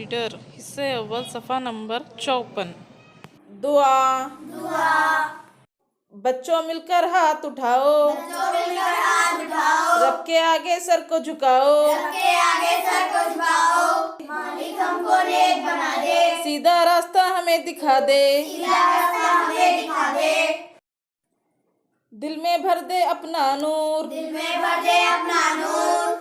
Reader حصہ اول صفحہ نمبر 54۔ دعا۔ بچوں مل کر ہاتھ اٹھاؤ، رب کے آگے سر کو جھکاؤ، مالک ہم کو نیک بنا دے، سیدھا راستہ ہمیں دکھا دے، دل میں بھر دے اپنا نور، دل میں بھر دے اپنا نور،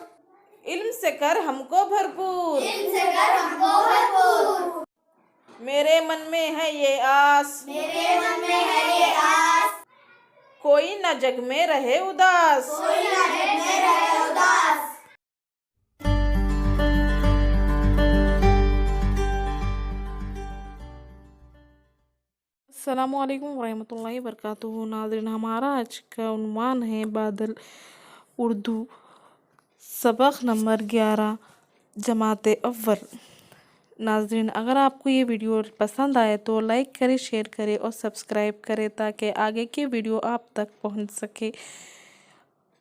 علم سے کر ہم کو بھرپور، علم سے کر ہم کو بھرپور، میرے من میں ہے یہ آس، میرے من میں ہے یہ آس، کوئی نہ جگ میں رہے اداس، کوئی نہ جگ میں رہے اداس۔ السلام علیکم ورحمۃ اللہ وبرکاتہ۔ ناظرین، ہمارا آج کا عنوان ہے بادل اردو، سبق نمبر 11، جماعت اول۔ ناظرین، اگر آپ کو یہ ویڈیو پسند آئے تو لائک کرے، شیئر کرے اور سبسکرائب کرے تاکہ آگے کے ویڈیو آپ تک پہنچ سکے۔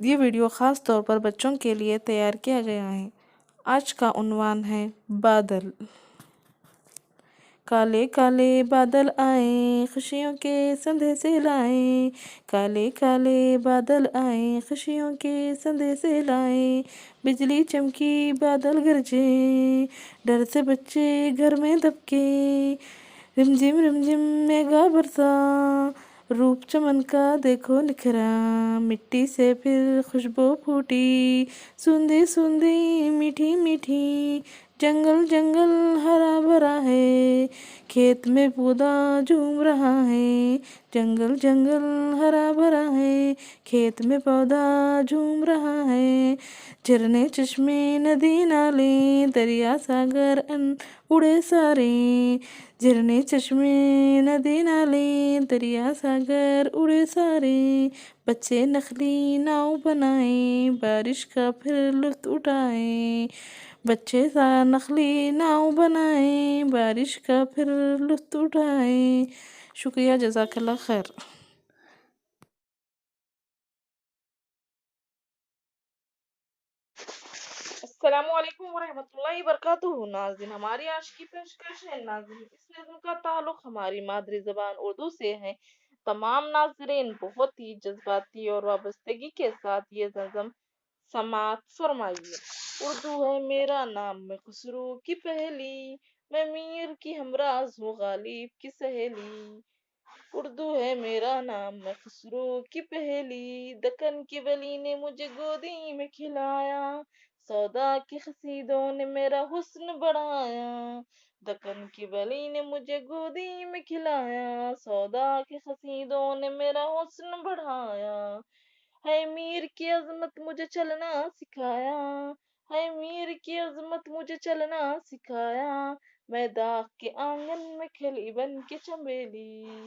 یہ ویڈیو خاص طور پر بچوں کے لیے تیار کیا گیا ہے۔ آج کا عنوان ہے بادل۔ کالے کالے بادل آئے، خوشیوں کے سندیسے لائے، کالے کالے بادل آئے، خوشیوں کے سندیسے لائے، بجلی چمکی بادل گرجے، ڈر سے بچے گھر میں دبکے، رمجم رمجم میگا برسا، روپ چمن کا دیکھو نکھرا، مٹی سے پھر خوشبو پھوٹی، سوندھی سوندھی میٹھی میٹھی، جنگل جنگل ہرا بھرا ہے، کھیت میں پودا جھوم رہا ہے، جنگل جنگل ہرا بھرا ہے، کھیت میں پودا جھوم رہا ہے، جھرنے چشمے ندی نالے، دریا ساگر اڑے سارے، جھرنے چشمے ندی نالے، دریا ساگر اڑے سارے، بچے نخلی ناؤ بنائیں، بارش کا پھر لطف اٹھائیں، بچے نخلی ناؤ بنائیں، بارش کا پھر لطف اٹھائیں۔ شکریہ، جزاک اللہ خیر۔ السلام علیکم ورحمۃ اللہ وبرکاتہ۔ ناظرین، ہماری آج کی پیشکش ہے۔ ناظرین، اس نظم کا تعلق ہماری مادری زبان اردو سے ہے۔ تمام ناظرین بہت ہی جذباتی اور وابستگی کے ساتھ یہ نظم سماعت فرمائیے۔ اردو ہے میرا نام، میں خسرو کی پہلی، میں میر کی ہمراز ہوں، غالب کی سہیلی۔ اردو ہے میرا نام، میں خسرو کی پہلی، دکن کی ولی نے مجھے گودی میں کھلایا، سودا کی خسیدوں نے میرا حسن بڑھایا، دکن کی ولی نے مجھے گودی میں کھلایا، سودا کی خسیدوں نے میرا حسن بڑھایا، ہے میر کی عظمت مجھے چلنا سکھایا، ہے میر کی عظمت مجھے چلنا سکھایا، میں داغ کے آنگن میں کھلی بن کے چمیلی،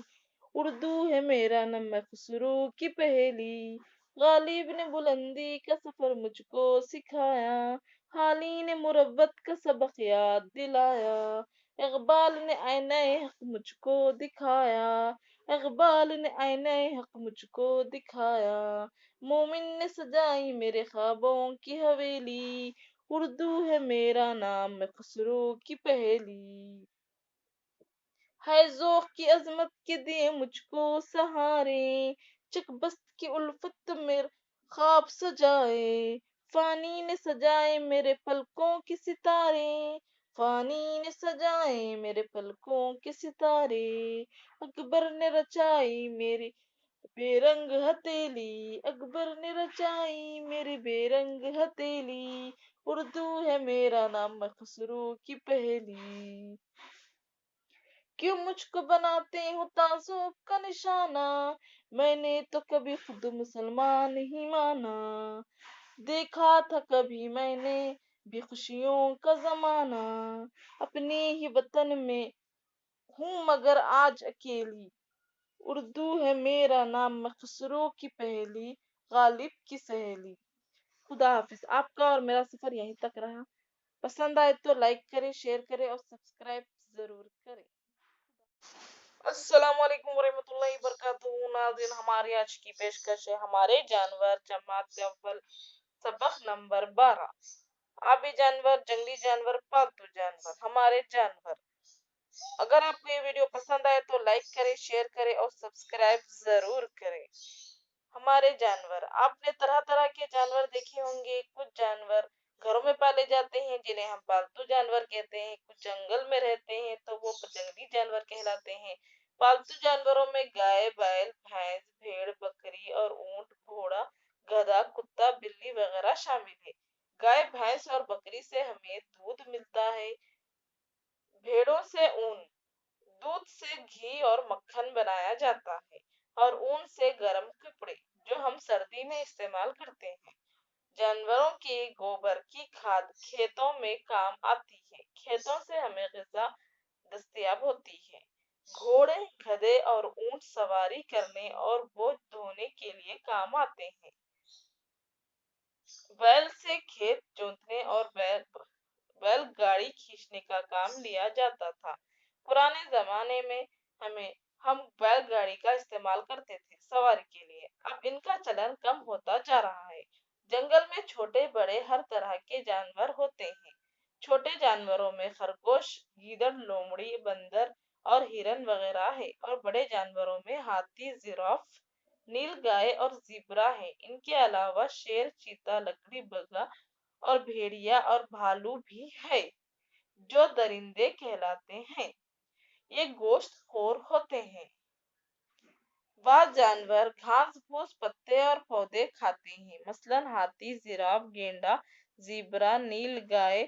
اردو ہے میرا نام، میں خسرو کی پہلی، غالب نے بلندی کا سفر مجھ کو سکھایا، حالی نے مروت کا سبق یاد دلایا، اقبال نے آئینہ حق مجھ کو دکھایا، اقبال نے آئینہ حق مجھ کو دکھایا، مومن نے سجائی میرے خوابوں کی حویلی، اردو ہے میرا نام، میں خسرو کی پہلی، ہے ذوق کی عظمت کے دیے مجھ کو سہارے، چک بست کی الفت میں خواب سجائے، فانی نے سجائے میرے پلکوں کے ستارے، فانی نے سجائے میرے پلکوں کے ستارے، اکبر نے رچائی میری بے رنگ ہتھیلی، اکبر نے رچائی میری بے رنگ ہتھیلی، اردو ہے میرا نام، میں خسرو کی پہلی، کیوں مجھ کو بناتے ہو تعصب کا نشانہ، میں نے تو کبھی خود مسلمان نہیں مانا، دیکھا تھا کبھی میں نے بھی خوشیوں کا زمانہ، اپنے ہی وطن میں ہوں مگر آج اکیلی، اردو ہے میرا نام، میں خسرو کی پہلی، غالب کی سہیلی۔ خدا حافظ۔ آپ کا اور میرا سفر یہیں تک رہا۔ پسند آئے تو لائک کرے، شیئر کرے اور سبسکرائب ضرور کرے۔ السلام علیکم ورحمۃ اللہ وبرکاتہ۔ ناظرین، ہماری آج کی پیشکش ہے ہمارے جانور، جماعت اول، سبق نمبر 12۔ आबी जानवर, जंगली जानवर, पालतू जानवर, हमारे जानवर। अगर आपको ये वीडियो पसंद आए तो लाइक करें, शेयर करें और सब्सक्राइब जरूर करें। हमारे जानवर, आपने तरह तरह के जानवर देखे होंगे। कुछ जानवर घरों में पाले जाते हैं जिन्हें हम पालतू जानवर कहते हैं, कुछ जंगल में रहते हैं तो वो जंगली जानवर कहलाते हैं। पालतू जानवरों में गाय, बैल, भैंस, भेड़, बकरी और ऊंट, घोड़ा, गधा, कुत्ता, बिल्ली वगैरह शामिल है। गाय, भैंस और बकरी से हमें दूध मिलता है, भेड़ों से ऊन, दूध से घी और मक्खन बनाया जाता है और ऊन से गर्म कपड़े जो हम सर्दी में इस्तेमाल करते हैं। जानवरों के गोबर की खाद खेतों में काम आती है, खेतों से हमें ग़िज़ा दस्तयाब होती है। घोड़े, गधे और ऊंट सवारी करने और बोझ ढोने के लिए काम आते हैं। बैल से खेत जोतने और बैलगाड़ी खींचने का काम लिया जाता था। पुराने जमाने में हम बैलगाड़ी का इस्तेमाल करते थे सवारी के लिए, अब इनका चलन कम होता जा रहा है। जंगल में छोटे बड़े हर तरह के जानवर होते हैं। छोटे जानवरों में खरगोश, गीदड़, लोमड़ी, बंदर और हिरन वगैरह है और बड़े जानवरों में हाथी, जिराफ, नीलगाय और ज़ेब्रा है। इनके अलावा शेर, चीता, लकड़ी बग्गा और भेड़िया और भालू भी है जो दरिंदे कहलाते हैं। ये गोश्तखोर होते हैं। बाज़ जानवर घास फूस, पत्ते और पौधे खाते हैं, मसलन हाथी, जिराफ, गेंडा, ज़ेब्रा, नीलगाय,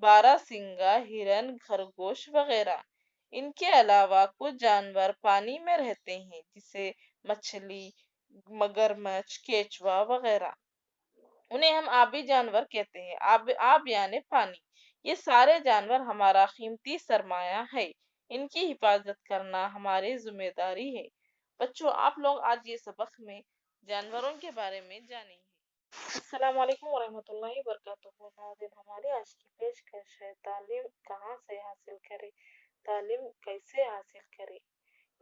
बारहसिंगा, हिरन, खरगोश वगैरह। इनके अलावा कुछ जानवर पानी में रहते हैं जिसे मछली, मगरमच्छ, केचुआ वगैरह। उन्हें हम आबी जानवर कहते हैं। आब यानी पानी। ये सारे जानवर हमारा कीमती सरमाया है, इनकी हिफाजत करना हमारी जिम्मेदारी है। बच्चों, आप लोग आज ये सबक में जानवरों के बारे में जानेंगे। अस्सलाम वालेकुम वरहमतुल्लाहि वबरकातुहू। नाज़रीन, हमारी आज की पेशकश है तालीम कहाँ से हासिल करें, तालीम कैसे हासिल करें।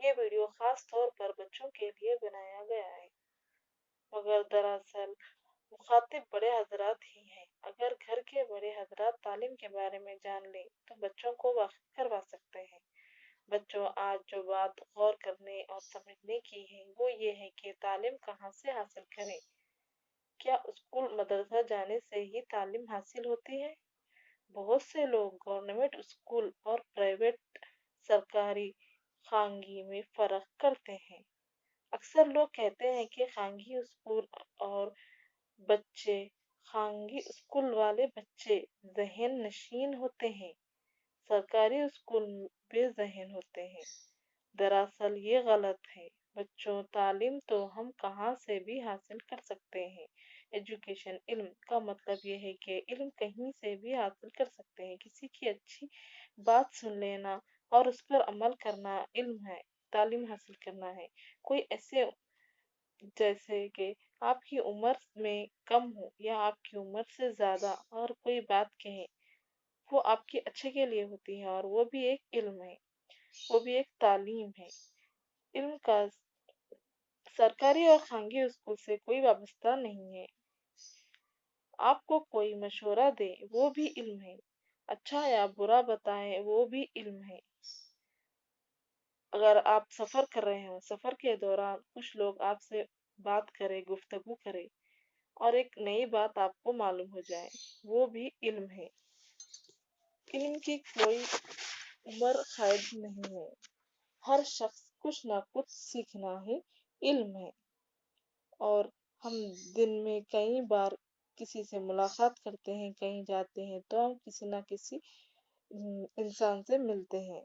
ये वीडियो खास तौर पर बच्चों के लिए बनाया गया है, मगर दरअसल मुखातिब बड़े हजरात ही हैं। अगर घर के बड़े हजरात तालीम के बारे में जान लें तो बच्चों को वाकिफ करवा सकते हैं। बच्चों, आज जो बात गौर करने और समझने की है वो ये है कि तालीम कहाँ से हासिल करें। क्या स्कूल मदरसा जाने से ही तालीम हासिल होती है? बहुत से लोग गवर्नमेंट स्कूल और प्राइवेट, सरकारी, खानगी में फर्क करते हैं। अक्सर लोग कहते हैं कि खानगी स्कूल और बच्चे खानगी स्कूल वाले बच्चे ज़हन नशीन होते हैं, सरकारी स्कूल बेज़हन होते हैं। दरअसल ये गलत है। बच्चों, तालीम तो हम कहाँ से भी हासिल कर सकते हैं। एजुकेशन, इल्म का मतलब ये है कि इल्म कहीं से भी हासिल कर सकते हैं। किसी की अच्छी बात सुन लेना और उस पर अमल करना इल्म है, तालीम हासिल करना है। कोई ऐसे, जैसे कि आपकी उम्र में कम हो या आपकी उम्र से ज्यादा और कोई बात कहे, वो आपके अच्छे के लिए होती है और वो भी एक इल्म है, वो भी एक तालीम है। इल्म का सरकारी और खानगी स्कूल से कोई वाबस्ता नहीं है। आपको कोई मशवरा दे वो भी इल्म है, अच्छा या बुरा बताए वो भी इल्म है। अगर आप सफर कर रहे हो, सफर के दौरान कुछ लोग आपसे बात करे, गुफ्तगू करे और एक नई बात आपको मालूम हो जाए, वो भी इल्म है। इल्म की कोई उम्र कैद नहीं है। हर शख्स कुछ ना कुछ सीखना ही इल्म है। और हम दिन में कई बार किसी से मुलाकात करते हैं, कहीं जाते हैं तो हम किसी ना किसी इंसान से मिलते हैं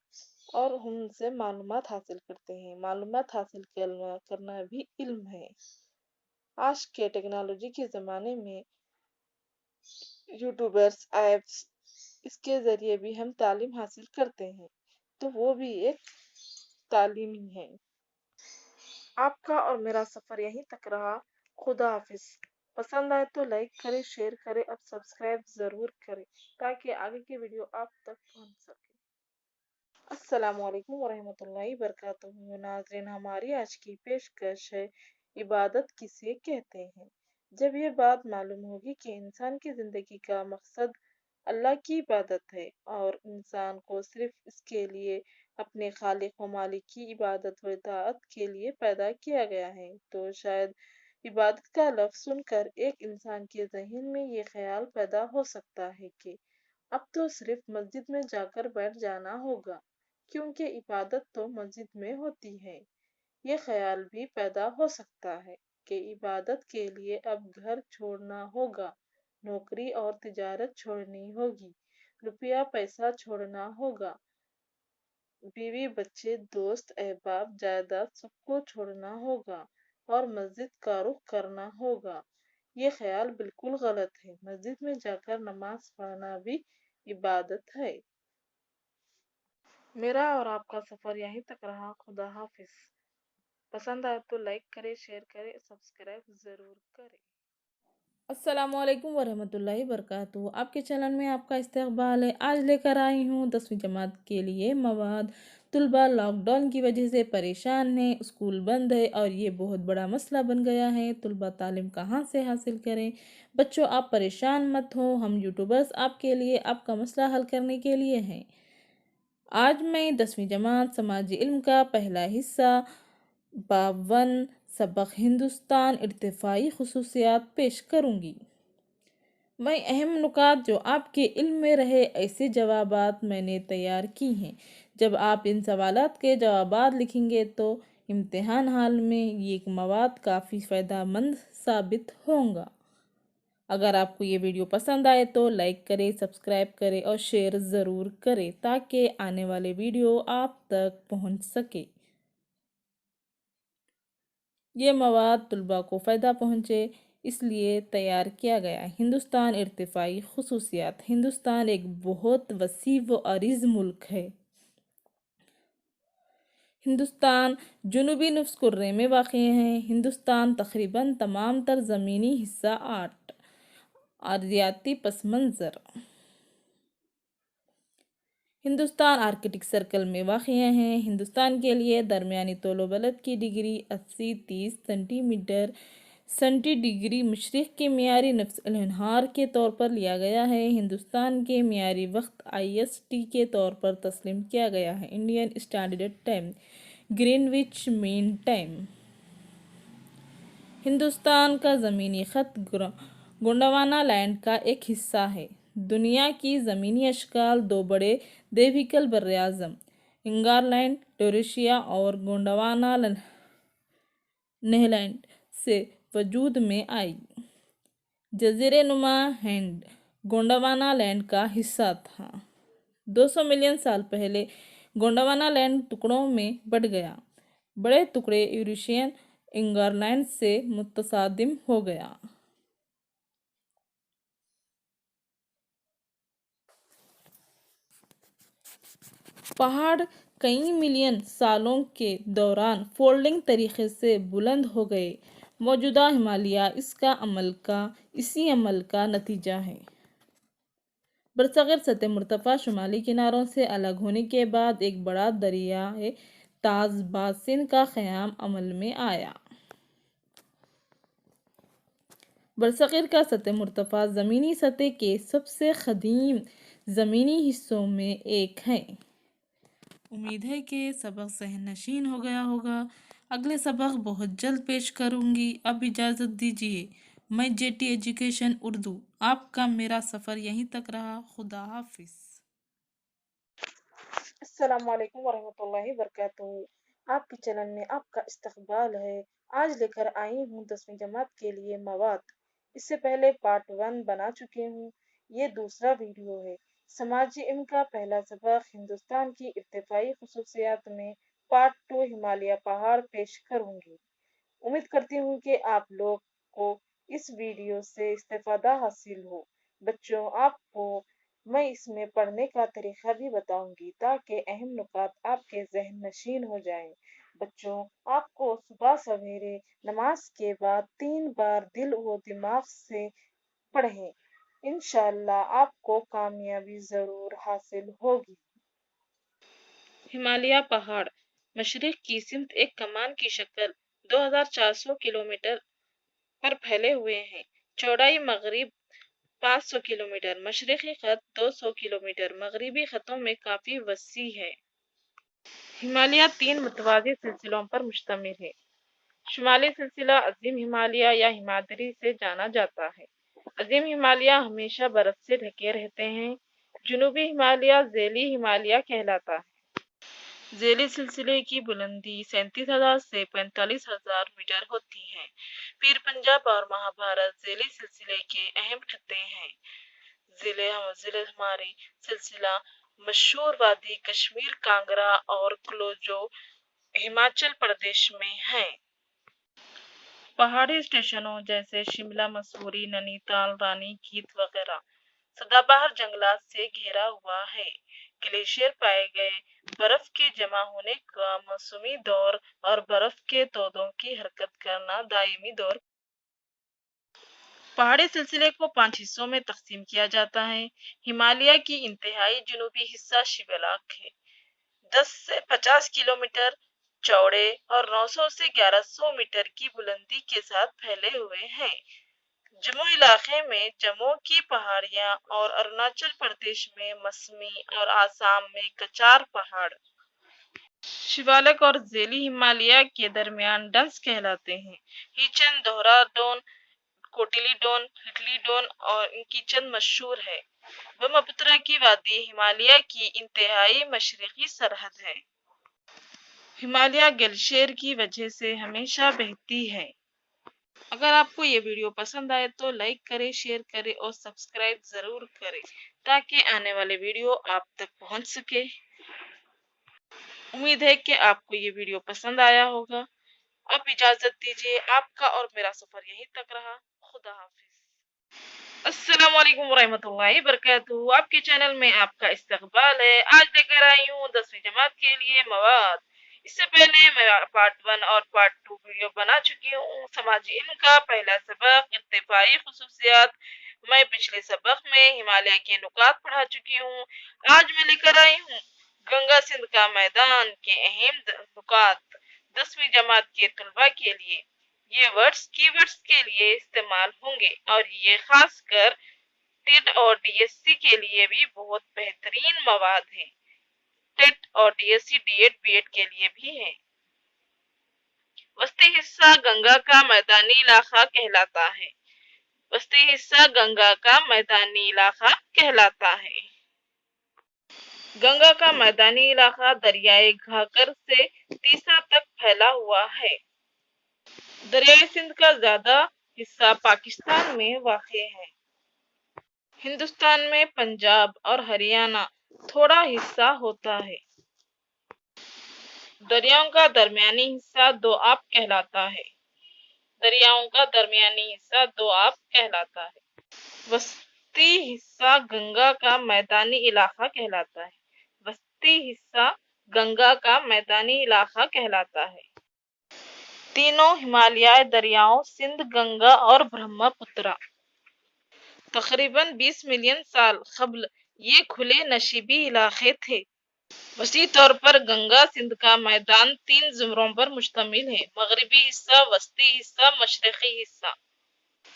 और उनसे मालूमात हासिल करते हैं। मालूमात हासिल करना भी इल्म है। आज के टेक्नोलॉजी के ज़माने में यूट्यूबर्स, ऐप्स, इसके ज़रिए भी हम तालीम हासिल करते हैं, तो वो भी एक तालीम ही है। आपका और मेरा सफ़र यहीं तक रहा। खुदा हाफिज। पसंद आए तो लाइक करें, शेयर करें और सब्सक्राइब ज़रूर करें ताकि आगे की वीडियो आप तक पहुंच सके। अस्सलाम वालेकुम वरहमतुल्लाहि वबरकातुहू। नाज़रीन, हमारी आज की पेशकश है इबादत किसे कहते हैं। जब ये बात मालूम होगी कि इंसान की जिंदगी का मकसद अल्लाह की इबादत है और इंसान को सिर्फ इसके लिए अपने खालिक व मालिक की इबादत व इताअत के लिए पैदा किया गया है, तो शायद इबादत का लफ्ज़ सुनकर एक इंसान के ज़हन में ये ख्याल पैदा हो सकता है कि अब तो सिर्फ मस्जिद में जाकर बैठ जाना होगा, क्योंकि इबादत तो मस्जिद में होती है। ये ख्याल भी पैदा हो सकता है कि इबादत के लिए अब घर छोड़ना होगा, नौकरी और तिजारत छोड़नी होगी, रुपया पैसा छोड़ना होगा, बीवी बच्चे दोस्त अहबाब जायदाद सबको छोड़ना होगा और मस्जिद का रुख करना होगा। ये ख्याल बिल्कुल गलत है। मस्जिद में जाकर नमाज पढ़ना भी इबादत है। मेरा और आपका सफर यहीं तक रहा। खुदा हाफिज। पसंद आए तो लाइक करें, शेयर करें, सब्सक्राइब ज़रूर करें। अस्सलामुअलैकुम वरहमतुल्लाहि वबरकातुहू। आपके चैनल में आपका इस्तकबाल है। आज लेकर आई हूँ 10वीं जमात के लिए मवाद। तुलबा लॉकडाउन की वजह से परेशान हैं, स्कूल बंद है और ये बहुत बड़ा मसला बन गया है। तुलबा तालीम कहाँ से हासिल करें? बच्चों, आप परेशान मत हो, हम यूट्यूबर्स आपके लिए आपका मसला हल करने के लिए हैं। आज मैं 10वीं जमात समाजी इल्म का पहला हिस्सा बाब 1 सबक हिंदुस्तान इर्तिफाई खुसूसियात पेश करूँगी। मैं अहम नुकात जो आपके इल्म में रहे ऐसे जवाबात मैंने तैयार की हैं। जब आप इन सवालात के जवाबात लिखेंगे तो इम्तिहान हाल में ये मवाद काफ़ी फ़ायदेमंद साबित होगा। अगर आपको ये वीडियो पसंद आए तो लाइक करें, सब्सक्राइब करें और शेयर ज़रूर करें ताकि आने वाले वीडियो आप तक पहुंच सके। ये मवाद तुलबा को फ़ायदा पहुँचे इसलिए तैयार किया गया है। हिंदुस्तान इर्तिफाई खुसूसियात। हिंदुस्तान एक बहुत वसी व अरीज़ मुल्क है। हिंदुस्तान जुनूबी नुस्फ़ कुर्रे में वाक़ है। हिंदुस्तान तकरीबन तमाम तर ज़मीनी हिस्सा आर्ट अर्दियाती पस मंज़र। हिंदुस्तान आर्कटिक सर्कल में वाक़ है। हिंदुस्तान के लिए दरमियानी तौलो बलद की डिग्री 80-30 सेंटीमीटर सेंटीडिग्री मशरिक़ के मियारी नफ्स-ए-नहार के तौर पर लिया गया है। हिंदुस्तान के मियारी वक्त IST के तौर पर तस्लीम किया गया है। Indian standard time, Greenwich mean time. Hindustan का ज़मीनी ख़त गोंडवाना लैंड का एक हिस्सा है। दुनिया की ज़मीनी अशकाल दो बड़े देविकल बर्र-ए-आज़म इंगारलैंड डोरेशिया और गोंडवाना नेहलैंड से वजूद में आई। जज़ीरे नुमा हैंड गोंडवाना लैंड का हिस्सा था। 200 मिलियन साल पहले गोंडवाना लैंड टुकड़ों में बट गया। बड़े टुकड़े यूरेशियन इंगारलैंड से मुतसादिम हो गया। पहाड़ कई मिलियन सालों के दौरान फोल्डिंग तरीके से बुलंद हो गए। मौजूदा हिमालय इसी अमल का नतीजा है। बरसग़ीर सतह मुर्तफ़ा शुमाली किनारों से अलग होने के बाद एक बड़ा दरियाए ताज़ बासिन का क़याम अमल में आया। बरसग़ीर का सतह मुर्तफ़ा ज़मीनी सतह के सबसे क़दीम ज़मीनी हिस्सों में एक है। उम्मीद है कि सबक ज़हन नशीन हो गया होगा। अगले सबक बहुत जल्द पेश करूँगी। अब इजाज़त दीजिए। मैं JT एजुकेशन उर्दू आपका मेरा सफ़र यहीं तक रहा। खुदा हाफिज़। अस्सलाम वालेकुम वरहमतुल्लाहि वबरकातुहू। आपके चैनल में आपका इस्तकबाल है। आज लेकर आई हूँ 10वीं जमात के लिए मवाद। इससे पहले पार्ट 1 बना चुकी हूँ। ये दूसरा वीडियो है। समाजी इल्म का पहला सबक हिंदुस्तान की इर्तिफाई खुसूसियात में पार्ट 2 हिमालय पहाड़ पेश करूँगी। उम्मीद करती हूँ कि आप लोग को इस वीडियो से इस्तेफादा हासिल हो। बच्चों, आपको मैं इसमें पढ़ने का तरीका भी बताऊंगी ताकि अहम नुकात आपके ज़हन नशीन हो जाएं। बच्चों, आपको सुबह सवेरे नमाज के बाद 3 बार दिल व दिमाग से पढ़ें। इंशाअल्लाह आपको कामयाबी ज़रूर हासिल होगी। हिमालय पहाड़ मशरिक़ की सिमत एक कमान की शक्ल 2400 किलोमीटर پر پھیلے ہوئے ہیں۔ چوڑائی مغرب 500 کلومیٹر، مشرقی خط 200 کلومیٹر، مغربی خطوں میں کافی وسیع ہے۔ ہمالیہ 3 متوازی سلسلوں پر مشتمل ہے۔ شمالی سلسلہ عظیم ہمالیہ یا ہمادری سے جانا جاتا ہے۔ عظیم ہمالیہ ہمیشہ برف سے ڈھکے رہتے ہیں۔ جنوبی ہمالیہ ذیلی ہمالیہ کہلاتا ہے۔ ذیلی سلسلے کی بلندی 37,000 سے 45,000 میٹر ہوتی ہے۔ پیر پنجاب اور مہابھارت ذیلی سلسلے کے اہم خطے ہیں۔ ذیلی ہماری سلسلہ مشہور وادی کشمیر، کانگڑا اور کلوجو ہماچل پردیش میں ہیں۔ پہاڑی اسٹیشنوں جیسے شملہ، مسوری، نینی تال، رانی کھیت وغیرہ سدا بہار جنگلات سے گھیرا ہوا ہے۔ گلیشیئر پائے گئے۔ برف کے جمع ہونے کا موسمی دور اور برف کے تودوں کی حرکت کرنا دائمی دور۔ پہاڑی سلسلے کو 5 حصوں میں تقسیم کیا جاتا ہے۔ ہمالیہ کی انتہائی جنوبی حصہ شیولاک ہے، 10 سے 50 کلومیٹر چوڑے اور 900 سے 1100 میٹر کی بلندی کے ساتھ پھیلے ہوئے ہیں۔ جموں علاقے میں جموں کی پہاڑیاں اور اروناچل پردیش میں مسمی اور آسام میں کچار پہاڑ شیوالک اور ذیلی ہمالیہ کے درمیان ڈنس کہلاتے ہیں۔ ہیچن، دہرا ڈون، کوٹلی ڈون، ہٹلی ڈون اور کیچن مشہور ہے۔ برہم پترا کی وادی ہمالیہ کی انتہائی مشرقی سرحد ہے۔ ہمالیہ گلیشیئر کی وجہ سے ہمیشہ بہتی ہے۔ اگر آپ کو یہ ویڈیو پسند آئے تو لائک کریں، شیئر کریں اور سبسکرائب ضرور کریں تاکہ آنے والے ویڈیو آپ تک پہنچ سکے۔ امید ہے کہ آپ کو یہ ویڈیو پسند آیا ہوگا۔ اب اجازت دیجیے، آپ کا اور میرا سفر یہیں تک رہا۔ خدا حافظ۔ السلام علیکم ورحمۃ اللہ وبرکاتہ۔ آپ کے چینل میں آپ کا استقبال ہے۔ آج لے کر آئی ہوں 10ویں جماعت کے لیے مواد۔ اس سے پہلے میں پارٹ 1 اور پارٹ 2 ویڈیو بنا چکی ہوں۔ سماجی علم کا پہلا سبق، ارتفاعی خصوصیات۔ میں پچھلے سبق میں ہمالیہ کے نکات پڑھا چکی ہوں۔ آج میں لے کر آئی ہوں گنگا سندھ کا میدان کے اہم نکات 10ویں جماعت کے طلباء کے لیے۔ یہ ورڈز کی ورڈز کے لیے استعمال ہوں گے اور یہ خاص کر ٹیٹ اور ڈی ایس سی کے لیے بھی بہت بہترین مواد ہیں۔ ٹیٹ اور D S C, D Ed, B Ed کے لیے بھی ہیں۔ وسطی حصہ گنگا کا میدانی علاقہ کہلاتا ہے۔ وسطی حصہ گنگا کا میدانی علاقہ کہلاتا ہے۔ گنگا کا میدانی علاقہ دریائے گھاگھر سے تیسا تک پھیلا ہوا ہے۔ دریائے سندھ کا زیادہ حصہ پاکستان میں واقع ہے۔ ہندوستان میں پنجاب اور ہریانہ تھوڑا حصہ ہوتا ہے۔ دریاؤں کا درمیانی حصہ دوآب کہلاتا ہے۔ دریاؤں کا درمیانی حصہ دوآب کہلاتا ہے۔ وسطی حصہ گنگا کا میدانی علاقہ کہلاتا ہے۔ وسطی حصہ گنگا کا میدانی علاقہ کہلاتا ہے۔ تینوں ہمالیائی دریاؤں سندھ، گنگا اور برہم پترا تقریباً 20 ملین سال قبل یہ کھلے نشیبی علاقے تھے۔ وسیع طور پر گنگا سندھ کا میدان 3 زمروں پر مشتمل ہے: مغربی حصہ، وسطی حصہ، مشرقی حصہ۔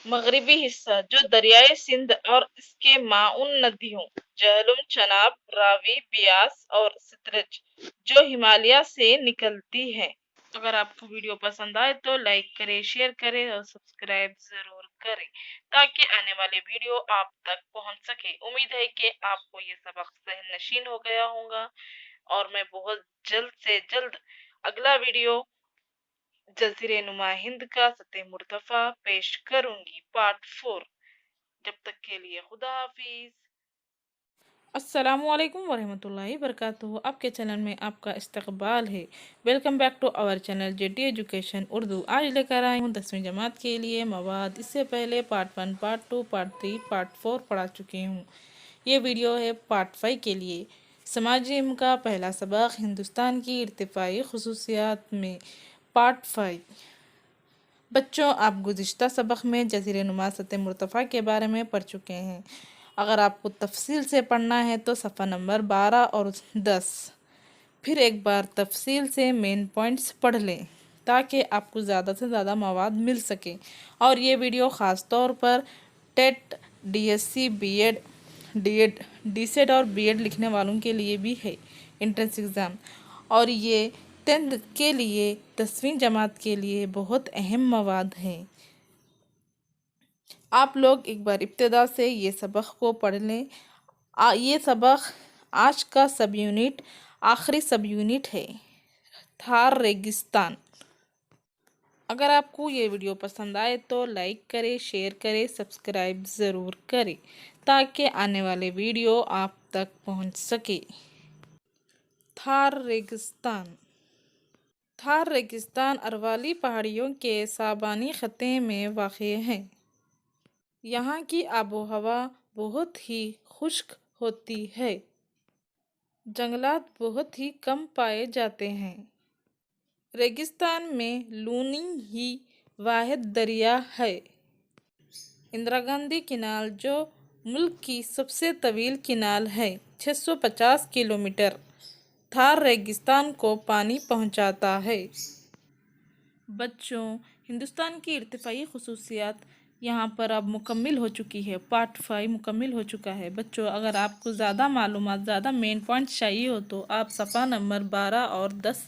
مغربی حصہ جو دریائے سندھ اور اس کے معاون ندیوں جہلم، چناب، راوی، بیاس اور ستلج جو ہمالیہ سے نکلتی ہے۔ اگر آپ کو ویڈیو پسند آئے تو لائک کریں، شیئر کریں اور سبسکرائب ضرور کریں تاکہ آنے والے ویڈیو آپ تک پہنچ سکے۔ امید ہے کہ آپ کو یہ سبق ذہن نشین ہو گیا ہوگا اور میں بہت جلد سے جلد اگلا ویڈیو جزیرے نما ہند کا سطح مرتفع پیش کروں گی، پارٹ 4۔ جب تک کے لیے خدا حافظ۔ السلام علیکم ورحمۃ اللہ وبرکاتہ۔ آپ کے چینل میں آپ کا استقبال ہے۔ Welcome back to our channel J T education Urdu. آج لے کر آئی ہوں 10ویں جماعت کے لیے مواد۔ اس سے پہلے پارٹ 1، پارٹ 2، پارٹ 3، پارٹ 4 پڑھا چکی ہوں۔ یہ ویڈیو ہے پارٹ 5 کے لیے۔ سماجی علم کا پہلا سبق، ہندوستان کی ارتفاعی خصوصیات میں، پارٹ 5۔ بچوں، آپ گزشتہ سبق میں جزیرے نما سطح مرتفع کے بارے میں پڑھ چکے ہیں۔ اگر آپ کو تفصیل سے پڑھنا ہے تو صفحہ نمبر 12 اور 10 پھر ایک بار تفصیل سے مین پوائنٹس پڑھ لیں تاکہ آپ کو زیادہ سے زیادہ مواد مل سکے۔ اور یہ ویڈیو خاص طور پر TET, D S C, B Ed, D Ed, D set اور بی ایڈ لکھنے والوں کے لیے بھی ہے انٹرنس ایگزام، اور یہ 10th کے لیے، 10ویں جماعت کے لیے بہت اہم مواد ہے۔ آپ لوگ ایک بار ابتدا سے یہ سبق کو پڑھ لیں۔ یہ سبق آج کا سب یونٹ آخری سب یونٹ ہے، تھار ریگستان۔ اگر آپ کو یہ ویڈیو پسند آئے تو لائک کرے، شیئر کرے، سبسکرائب ضرور کرے تاکہ آنے والے ویڈیو آپ تک پہنچ سکے۔ تھار ریگستان۔ تھار ریگستان اروالی پہاڑیوں کے سابانی خطے میں واقع ہے۔ یہاں کی آب و ہوا بہت ہی خشک ہوتی ہے۔ جنگلات بہت ہی کم پائے جاتے ہیں۔ ریگستان میں لونی ہی واحد دریا ہے۔ اندرا گاندھی کینال، جو ملک کی سب سے طویل کینال ہے، 650 کلومیٹر تھار ریگستان کو پانی پہنچاتا ہے۔ بچوں، ہندوستان کی ارتفاعی خصوصیات یہاں پر اب مکمل ہو چکی ہے۔ پارٹ 5 مکمل ہو چکا ہے۔ بچوں، اگر آپ کو زیادہ معلومات، زیادہ مین پوائنٹس چاہیے ہو تو آپ صفحہ نمبر 12 اور 10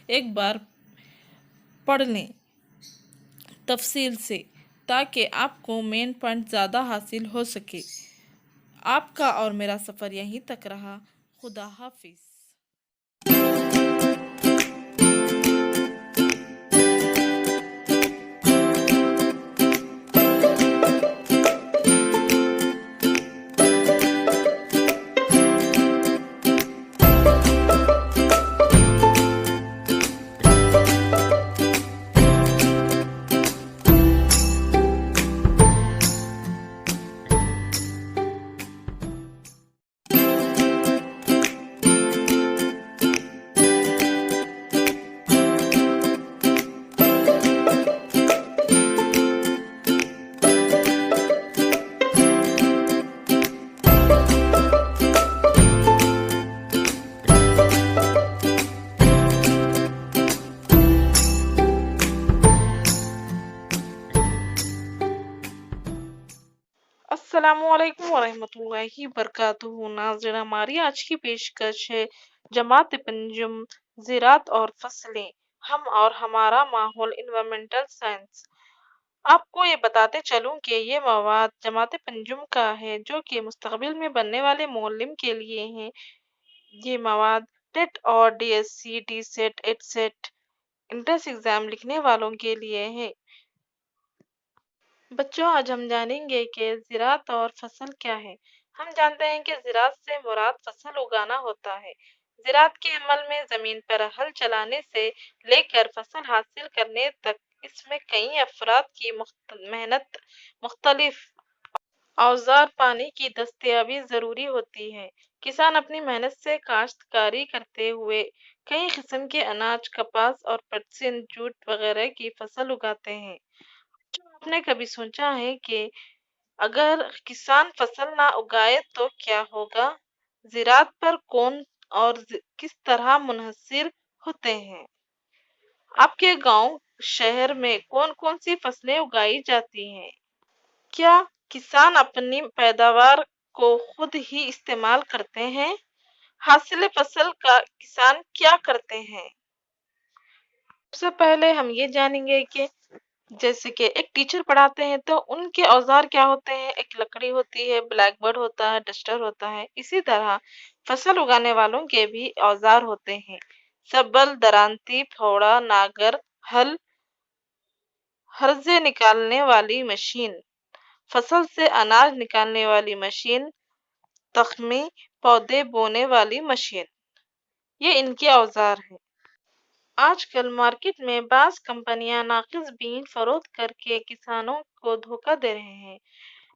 ایک بار پڑھ لیں تفصیل سے، تاکہ آپ کو مین پوائنٹ زیادہ حاصل ہو سکے۔ آپ کا اور میرا سفر یہیں تک رہا۔ خدا حافظ۔ السلام علیکم ورحمۃ اللہ وبرکاتہ۔ ناظرین، ہماری آج کی پیشکش ہے جماعت پنجم، زراعت اور فصلیں، ہم اور ہمارا ماحول، انوائرمنٹل سائنس۔ آپ کو یہ بتاتے چلوں کہ یہ مواد جماعت پنجم کا ہے، جو کہ مستقبل میں بننے والے معلم کے لیے ہیں۔ یہ مواد ٹیٹ اور D S C, D set, ایٹ سیٹ انٹرنس ایگزام لکھنے والوں کے لیے ہے۔ بچوں، آج ہم جانیں گے کہ زراعت اور فصل کیا ہے۔ ہم جانتے ہیں کہ زراعت سے مراد فصل اگانا ہوتا ہے۔ زراعت کے عمل میں زمین پر ہل چلانے سے لے کر فصل حاصل کرنے تک اس میں کئی افراد کی محنت، مختلف اوزار، پانی کی دستیابی ضروری ہوتی ہے۔ کسان اپنی محنت سے کاشتکاری کرتے ہوئے کئی قسم کے اناج، کپاس اور پٹسن، جوٹ وغیرہ کی فصل اگاتے ہیں۔ آپ نے کبھی سوچا ہے کہ اگر کسان فصل نہ اگائے تو کیا ہوگا؟ زراعت پر کون اور کس طرح منحصر ہوتے ہیں؟ آپ کے گاؤں، شہر میں کون کون سی فصلیں اگائی جاتی ہیں؟ کیا کسان اپنی پیداوار کو خود ہی استعمال کرتے ہیں؟ حاصل فصل کا کسان کیا کرتے ہیں؟ سب سے پہلے ہم یہ جانیں گے کہ جیسے کہ ایک ٹیچر پڑھاتے ہیں تو ان کے اوزار کیا ہوتے ہیں۔ ایک لکڑی ہوتی ہے، بلیک بورڈ ہوتا ہے، ڈسٹر ہوتا ہے۔ اسی طرح فصل اگانے والوں کے بھی اوزار ہوتے ہیں، سبل، درانتی، پھوڑا، ناگر، ہل، ہرزے نکالنے والی مشین، فصل سے اناج نکالنے والی مشین، تخمی، پودے بونے والی مشین، یہ ان کے اوزار ہیں۔ آج کل مارکیٹ میں بعض کمپنیاں ناقص بیج فروخت کر کے کسانوں کو دھوکہ دے رہے ہیں۔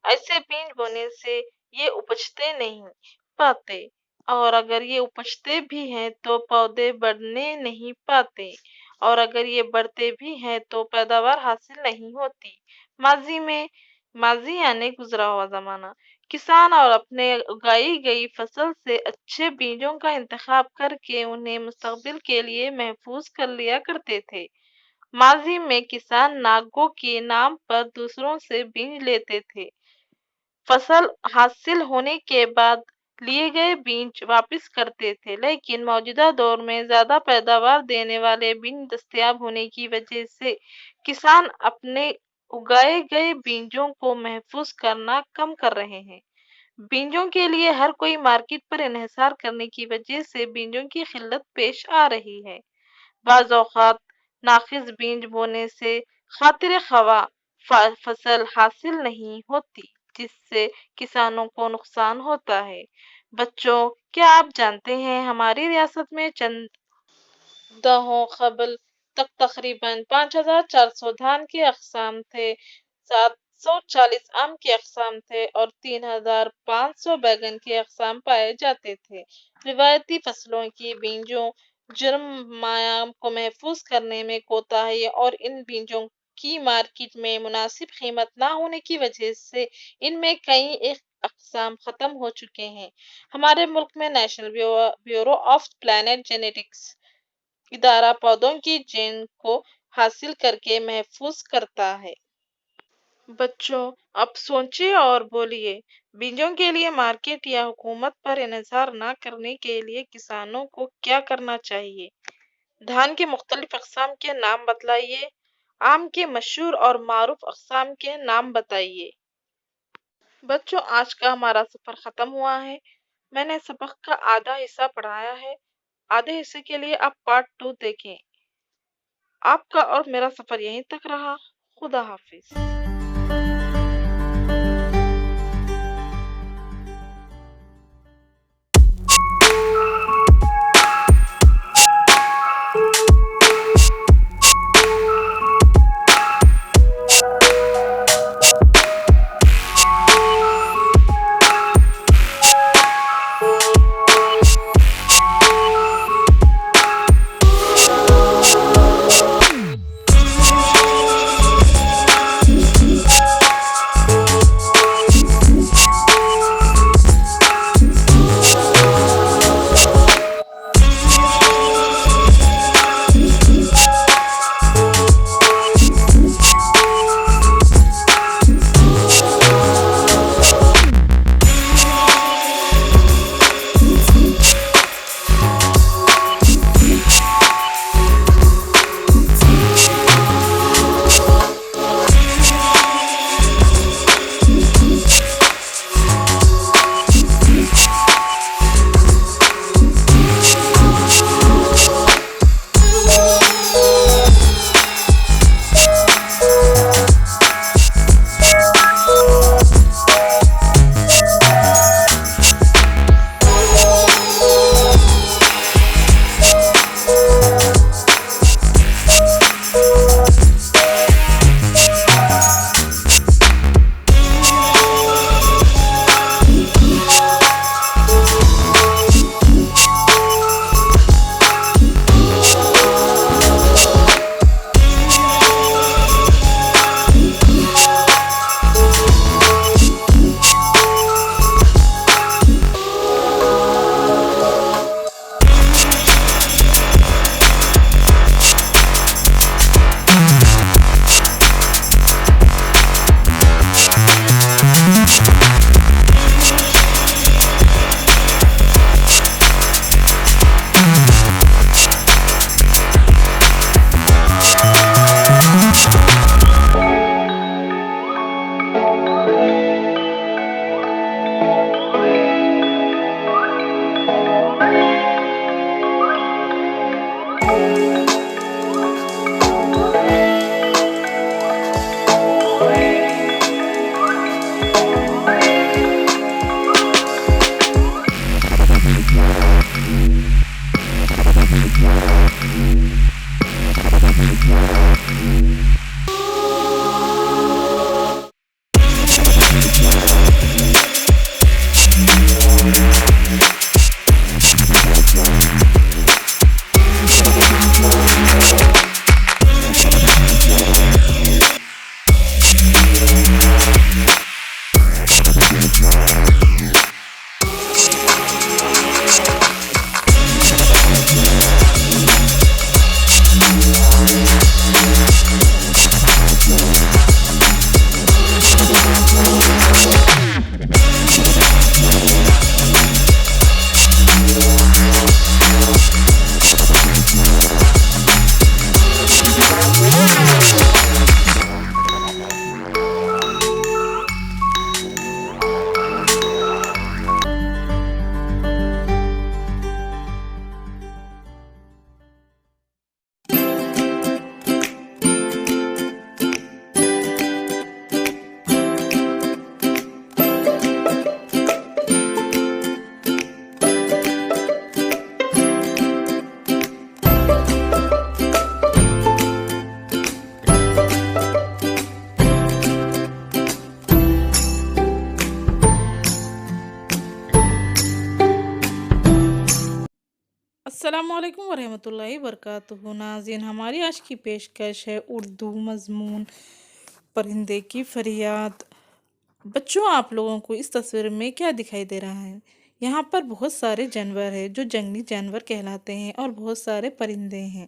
ایسے بیج بونے سے یہ اپجتے نہیں پاتے، اور اگر یہ اپجتے بھی ہیں تو پودے بڑھنے نہیں پاتے، اور اگر یہ بڑھتے بھی ہیں تو پیداوار حاصل نہیں ہوتی۔ ماضی یعنی گزرا ہوا زمانہ، کسان اور اپنے اگائی گئی فصل سے اچھے بیجوں کا انتخاب کر کے انہیں مستقبل کے لیے محفوظ کر لیا کرتے تھے۔ माजी में किसान नागों के नाम पर दूसरों से बीज लेते थे। फसल हासिल होने के बाद लिए गए बीज वापस करते थे, लेकिन मौजूदा दौर में ज्यादा पैदावार देने वाले बीज दस्तयाब होने की वजह से किसान अपने उगाए गए बीजों को महफूज करना कम कर रहे हैं। बीजों के लिए हर कोई मार्केट पर इन्हिसार करने की वजह से बीजों की किल्लत पेश आ रही है। बाज़ औक़ात नाक़िस बीज बोने से खातिर खवा फसल हासिल नहीं होती, जिससे किसानों को नुकसान होता है। बच्चों, क्या आप जानते हैं हमारी रियासत में चंद दहों क़बल तक तकरीबन 5400 धान के अक़साम थे, 740 आम के अक़साम थे और 3500 बैगन के अक़साम पाए जाते थे। रिवायती फसलों की बीजों जुर्माया को महफूज करने में कोताही और इन बीजों की मार्केट में मुनासिब कीमत ना होने की वजह से इनमें कई एक अक़साम ख़त्म हो चुके हैं। हमारे मुल्क में national bureau of plant genetics इदारा पौधों की जीन को हासिल करके महफूज करता है। बच्चों, अब सोचिए और बोलिए, बीजों के लिए मार्केट या हुकूमत पर इन्हिसार न करने के लिए किसानों को क्या करना चाहिए? धान के मुख्तलिफ अक़साम के नाम बतलाइए। आम के मशहूर और मारूफ अक़साम के नाम बताइए। बच्चों, आज का हमारा सफ़र ख़त्म हुआ है। मैंने सबक का आधा हिस्सा पढ़ाया है। आधे हिस्से के लिए आप पार्ट 2 देखें। आपका और मेरा सफ़र यहीं तक रहा। खुदा हाफिज। अस्सलाम वालेकुम वरहमतुल्लाहि वबरकातुहू। नाज़रीन, हमारी आज की पेशकश है उर्दू मज़मून परिंदे की फरियाद। बच्चों, आप लोगों को इस तस्वीर में क्या दिखाई दे रहा है? यहाँ पर बहुत सारे जानवर हैं जो जंगली जानवर कहलाते हैं और बहुत सारे परिंदे हैं।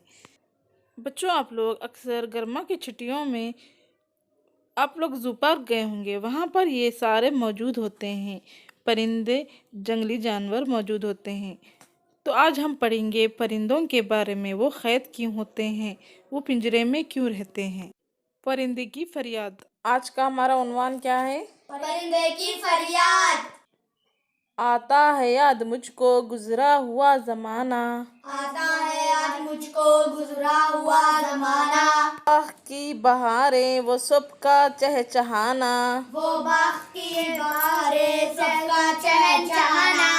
बच्चों, आप लोग अक्सर गर्मा की छुट्टियों में आप लोग ज़ू पार्क गए होंगे। वहाँ पर ये सारे मौजूद होते हैं, परिंदे, जंगली जानवर मौजूद होते हैं। तो आज हम पढ़ेंगे परिंदों के बारे में। वो कैद क्यों होते हैं, वो पिंजरे में क्यों रहते हैं। परिंदे की फरियाद। आज का हमारा उन्वान क्या है? परिंदे की फरियाद। आता है याद मुझको गुजरा हुआ ज़माना, आता है आज मुझको गुजरा हुआ जमाना। आह की बहारें वो सबका चहचहाना, वो बाग की बहारें सबका चहचहाना।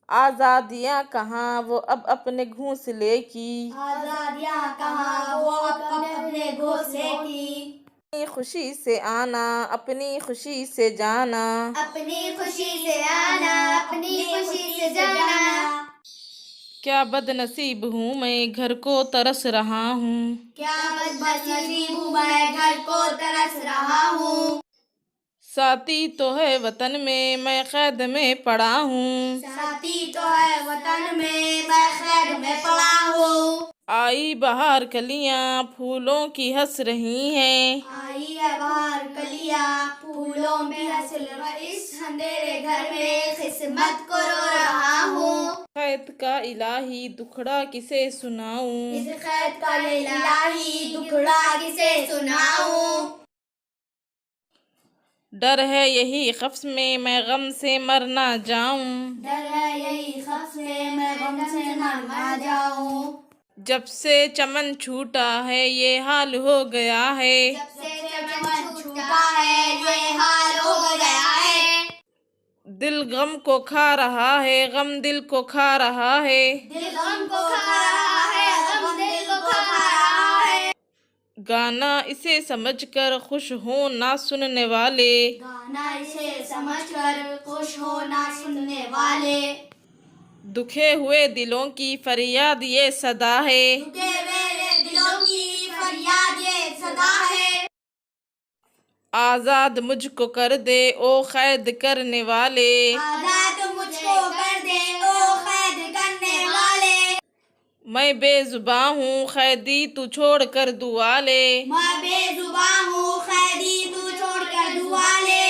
आज़ादियाँ कहाँ वो अब अपने घोंसले की, आजादियाँ कहाँ वो अब अपने घोंसले की। अपनी खुशी से आना अपनी खुशी से जाना, अपनी खुशी से आना अपनी खुशी से जाना। क्या बदनसीब हूँ मैं घर को तरस रहा हूँ, क्या बदनसीब हूँ मैं घर को तरस रहा हूँ। साथी तो है वतन में मैं कैद में पड़ा हूँ, साथी तो है वतन में मैं कैद में पड़ा हूँ। आई बहार कलियाँ फूलों की हंस रही हैं, आई है बाहर कलियाँ फूलों में हंस इस अंधेरे घर में किस्मत को रो रहा हूँ। कैद का इलाही दुखड़ा किसे सुनाऊं, इस कैद का इलाही दुखड़ा किसे सुनाऊं। डर है यही खफ्स में मैं गम से मर ना जाऊं, डर है यही खौफ से मैं गम से मर ना जाऊं। जब से चमन छूटा है ये हाल हो गया है, जब से चमन छूटा है ये हाल हो गया है। दिल गम को खा रहा है गम दिल को खा रहा है, दिल गम को खा रहा है गम दिल को खा रहा है। गाना इसे समझकर खुश हो ना सुनने वाले, गाना इसे समझकर खुश हो ना सुनने वाले। दुखे हुए दिलों की फरियाद ये सदा है, दुखे हुए दिलों की फरियाद ये सदा है। आज़ाद मुझको कर दे ओ कैद करने वाले, आजाद मुझको कर दे ओ कैद करने वाले। मैं बेजुबां हूँ कैदी तू छोड़ कर दुआ ले, मैं बेजुबां हूँ कैदी तू छोड़ कर दुआ ले।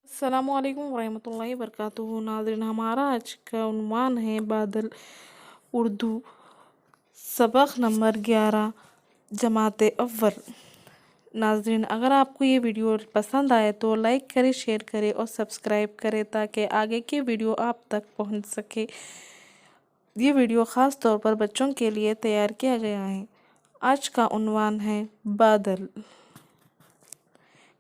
अस्सलामु अलैकुम वरहमतुल्लाहि वबरकातुहू। नाज़रीन, हमारा आज का उन्वान है बादल, उर्दू सबक नंबर 11, जमात अव्वल। नाज़रीन, अगर आपको ये वीडियो पसंद आए तो लाइक करें, शेयर करें और सब्सक्राइब करें ताकि आगे के वीडियो आप तक पहुंच सके। ये वीडियो ख़ास तौर पर बच्चों के लिए तैयार किया गया है। आज का उन्वान है बादल।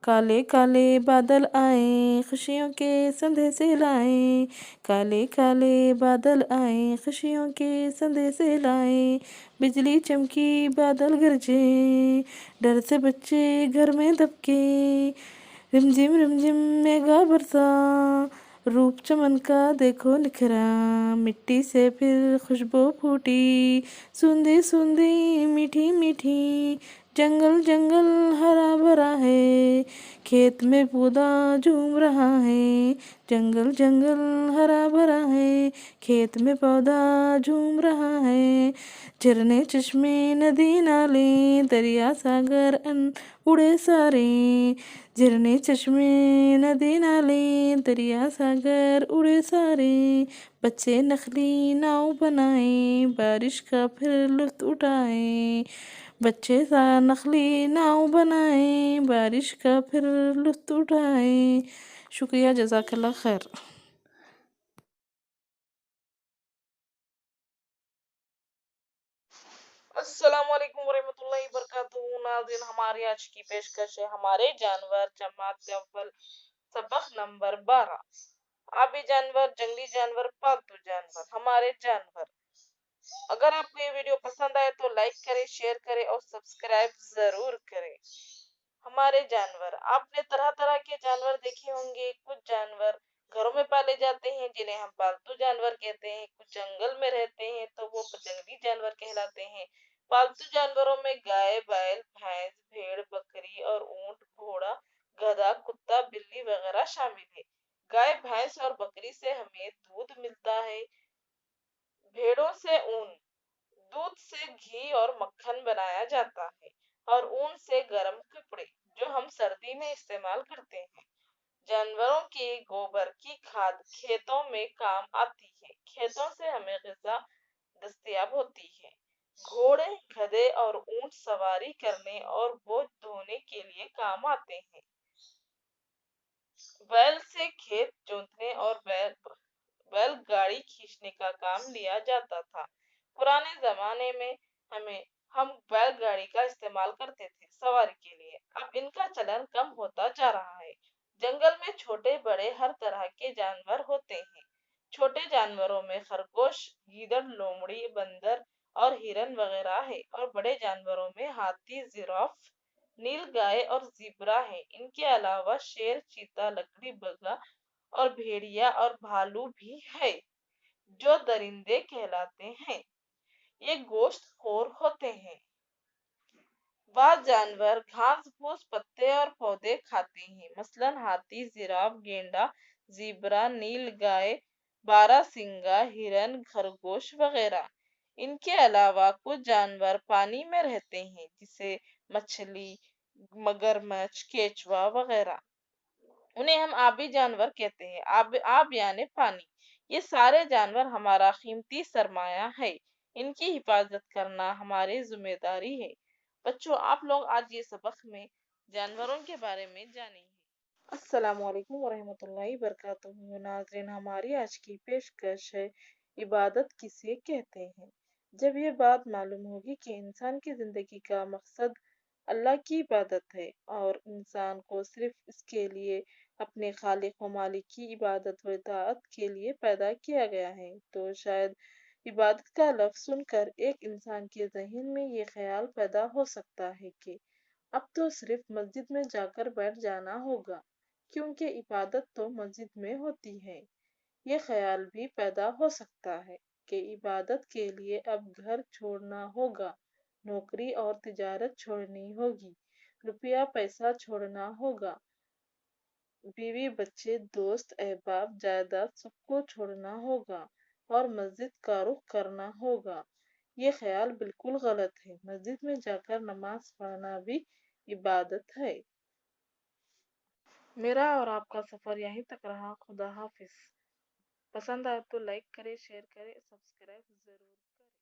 काले काले बादल आए खुशियों के संदेश लाए, काले काले बादल आए खुशियों के संदेश लाए, बिजली चमकी बादल गरजे डर से बच्चे घर में दबके, रिमझिम मेघा बरसा रूप चमन का देखो निखरा, मिट्टी से फिर खुशबू फूटी सूंधी सूंधी मीठी मीठी, जंगल जंगल हरा भरा है खेत में पौधा झूम रहा है, जंगल जंगल हरा भरा है खेत में पौधा झूम रहा है, झरने चश्मे नदी नाले दरिया सागर उड़े सारे, झरने चश्मे नदी नाले दरिया सागर उड़े सारे, बच्चे नकली नाव बनाए बारिश का फिर लुत्फ उठाए, बच्चे सा नकली नाव बनाए बारिश का फिर लुत्फ उठाए। शुक्रिया, जज़ाकल्लाह खैर। अस्सलाम वालेकुम वरहमतुल्लाहि वबरकातुहू। नाज़रीन, हमारी आज की पेशकश है हमारे जानवर, जमात अव्वल, सबक नंबर 12, आबी जानवर, जंगली जानवर, पालतू जानवर, हमारे जानवर। अगर आपको ये वीडियो पसंद आए तो लाइक करें, शेयर करें और सब्सक्राइब जरूर करें। हमारे जानवर, आपने तरह तरह के जानवर देखे होंगे। कुछ जानवर घरों में पाले जाते हैं जिन्हें हम पालतू जानवर कहते हैं, कुछ जंगल में रहते हैं तो वो जंगली जानवर कहलाते हैं। पालतू जानवरों में गाय, बैल, भैंस, भेड़, बकरी और ऊंट, घोड़ा, गधा, कुत्ता, बिल्ली वगैरह शामिल है। गाय, भैंस और बकरी से हमें दूध मिलता है, भेड़ों से ऊन, दूध से घी और मक्खन बनाया जाता है, और ऊन से गर्म कपड़े जो हम सर्दी में इस्तेमाल करते हैं। जानवरों के गोबर की खाद खेतों में काम आती है, खेतों से हमें ग़िज़ा दस्तयाब होती है। घोड़े, गधे और ऊंट सवारी करने और बोझ ढोने के लिए काम आते हैं। बैल से खेत जोतने और बैलगाड़ी खींचने का काम लिया जाता था। पुराने जमाने में हम बैलगाड़ी का इस्तेमाल करते थे सवारी के लिए, अब इनका चलन कम होता जा रहा है। जंगल में छोटे बड़े हर तरह के जानवर होते हैं। छोटे जानवरों में खरगोश, गीदड़, लोमड़ी, बंदर और हिरन वगैरह है, और बड़े जानवरों में हाथी, जिराफ, नीलगाय और ज़ेब्रा है। इनके अलावा शेर, चीता, लकड़ी बग्गा और भेड़िया और भालू भी है, जो दरिंदे कहलाते हैं। ये गोश्तखोर होते हैं। बाद जानवर घास फूस, पत्ते और पौधे खाते हैं, मसलन हाथी, जिराफ, गेंडा, ज़ेब्रा, नीलगाय, बारहसिंगा, हिरन, खरगोश वगैरह। इनके अलावा कुछ जानवर पानी में रहते हैं, जिसे मछली, मगरमच्छ, केचुआ वगैरह। उन्हें हम आबी जानवर कहते हैं। आब यानी पानी। ये सारे जानवर हमारा कीमती सरमाया है, इनकी हिफाजत करना हमारी जिम्मेदारी है। बच्चों, आप लोग आज ये सबक में जानवरों के बारे में जानेंगे। अस्सलामुअलैकुम वरहमतुल्लाहि वबरकातुहू। नाज़रीन, हमारी आज की पेशकश है इबादत किसे कहते हैं। जब ये बात मालूम होगी कि इंसान की ज़िंदगी का मकसद अल्लाह की इबादत है और इंसान को सिर्फ इसके लिए अपने खालिक व मालिक की इबादत व इताअत के लिए पैदा किया गया है, तो शायद इबादत का लफ्ज़ सुनकर एक इंसान के ज़हन में ये ख्याल पैदा हो सकता है कि अब तो सिर्फ मस्जिद में जाकर बैठ जाना होगा, क्योंकि इबादत तो मस्जिद में होती है। ये ख्याल भी पैदा हो सकता है कि इबादत के लिए अब घर छोड़ना होगा, नौकरी और तिजारत छोड़नी होगी, रुपया पैसा छोड़ना होगा, बीवी बच्चे, दोस्त, अहबाब, जायदाद सबको छोड़ना होगा और मस्जिद का रुख करना होगा। ये ख्याल बिल्कुल गलत है। मस्जिद में जाकर नमाज पढ़ना भी इबादत है। मेरा और आपका सफर यहीं तक रहा। खुदा हाफिज। पसंद आए तो लाइक करें, शेयर करें, सब्सक्राइब जरूर करें।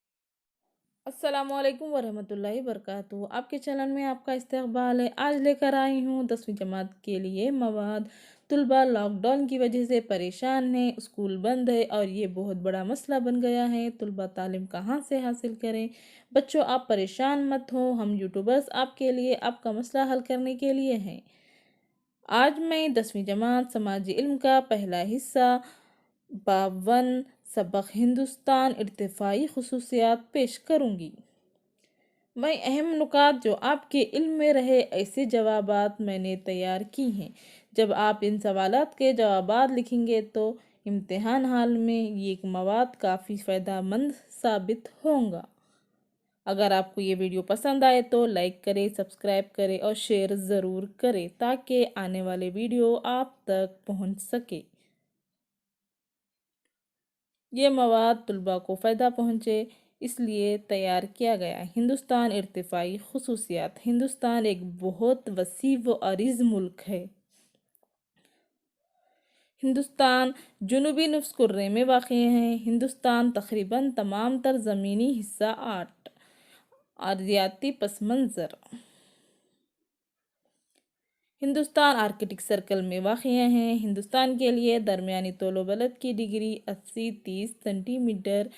अस्सलामुअलैकुम वरहमतुल्लाहि वबरकातुहू। आपके चैनल में आपका इस्तकबाल है। आज लेकर आई हूँ 10वीं जमात के लिए मवाद। तुलबा लॉकडाउन की वजह से परेशान है, स्कूल बंद है और ये बहुत बड़ा मसला बन गया है। तुलबा तालीम कहाँ से हासिल करें। बच्चों, आप परेशान मत हो, हम यूट्यूबर्स आपके लिए आपका मसला हल करने के लिए हैं। आज मैं 10वीं जमात समाजी इल्म का पहला हिस्सा बाब 1 सबक हिंदुस्तान इर्तिफाई खुसूसियात पेश करूँगी। मैं अहम नुकात जो आपके इल्म में रहे ऐसे जवाबात मैंने तैयार की हैं। जब आप इन सवालात के जवाबात लिखेंगे तो इम्तिहान हाल में ये मवाद काफ़ी फ़ायदेमंद साबित होगा। अगर आपको ये वीडियो पसंद आए तो लाइक करें, सब्सक्राइब करें और शेयर ज़रूर करें ताकि आने वाले वीडियो आप तक पहुंच सके। ये मवाद तुलबा को फ़ायदा पहुंचे इसलिए तैयार किया गया है। हिंदुस्तान इर्तिफाई खुसूसियात। हिंदुस्तान एक बहुत वसी व अरीज़ मुल्क है। हिंदुस्तान जुनूबी नुस्फ़ कुर्रे में वाक़ है। हिंदुस्तान तकरीबन तमाम तर ज़मीनी हिस्सा अर्दियाती पस मंज़र। हिंदुस्तान आर्कटिक सर्कल में वाक़ है। हिंदुस्तान के लिए दरमियानी तौलो बलद की डिग्री 80-30 सेंटीमीटर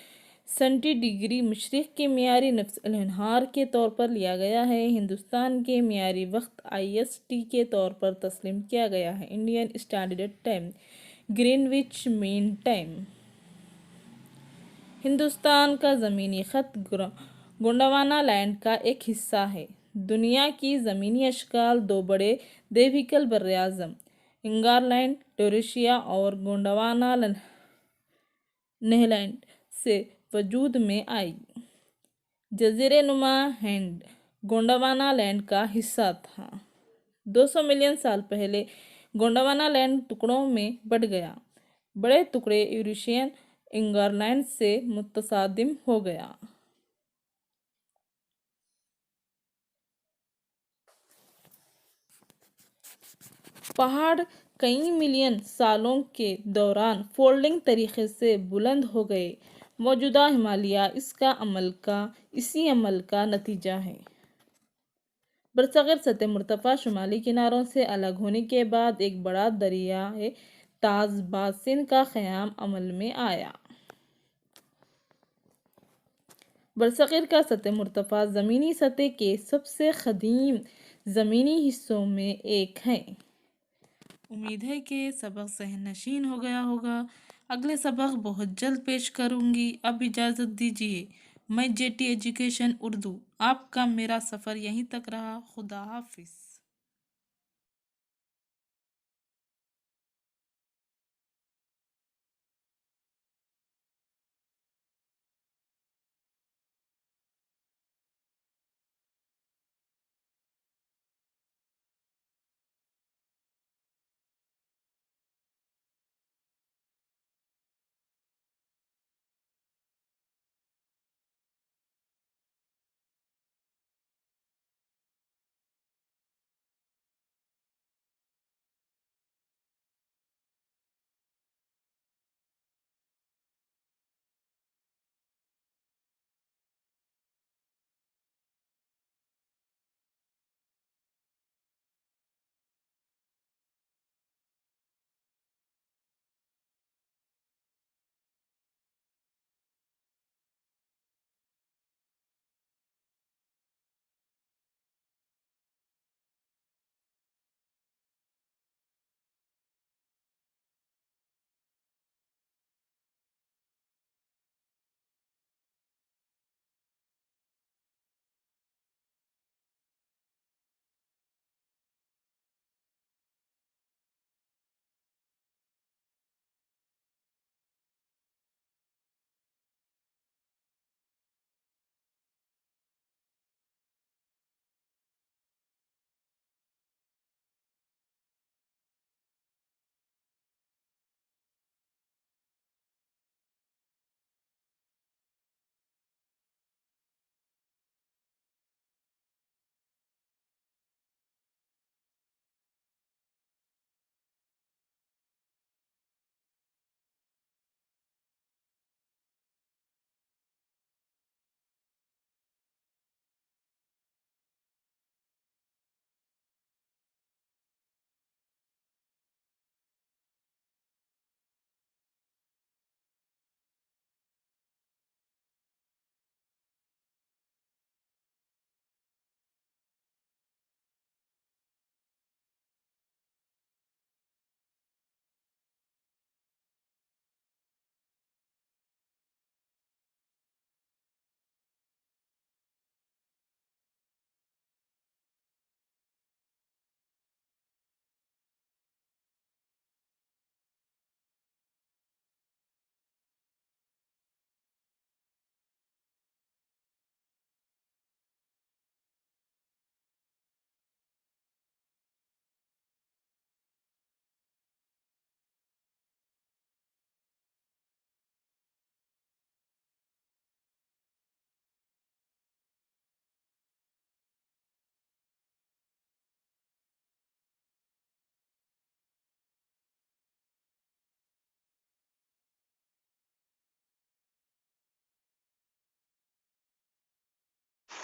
सेंटीडिग्री मशरिक़ के मियारी नफ़्स-ए-नहार के तौर पर लिया गया है। हिंदुस्तान के मियारी वक्त IST के तौर पर तस्लीम किया गया है। Indian standard time, Greenwich mean time. Hindustan का ज़मीनी ख़त गोंडवाना लैंड का एक हिस्सा है। دنیا کی زمینی اشکال دو بڑے دیویکل براعظم انگارلینڈ ٹوریشیا اور گونڈوانا نیلینڈ سے وجود میں آئی۔ جزیرہ نما ہند گونڈوانا لینڈ کا حصہ تھا۔ 200 ملین سال پہلے گونڈوانا لینڈ ٹکڑوں میں بٹ گیا۔ بڑے ٹکڑے یوریشین انگارلینڈ سے متصادم ہو گیا۔ پہاڑ کئی ملین سالوں کے دوران فولڈنگ طریقے سے بلند ہو گئے۔ موجودہ ہمالیہ اسی عمل کا نتیجہ ہے۔ برصغیر سطح مرتفع شمالی کناروں سے الگ ہونے کے بعد ایک بڑا دریائے تاز باسن کا قیام عمل میں آیا۔ برصغیر کا سطح مرتفع زمینی سطح کے سب سے قدیم زمینی حصوں میں ایک ہے۔ امید ہے کہ سبق ذہن نشین ہو گیا ہوگا۔ اگلے سبق بہت جلد پیش کروں گی۔ اب اجازت دیجیے۔ میں جے ٹی ایجوکیشن اردو آپ کا میرا سفر یہیں تک رہا۔ خدا حافظ۔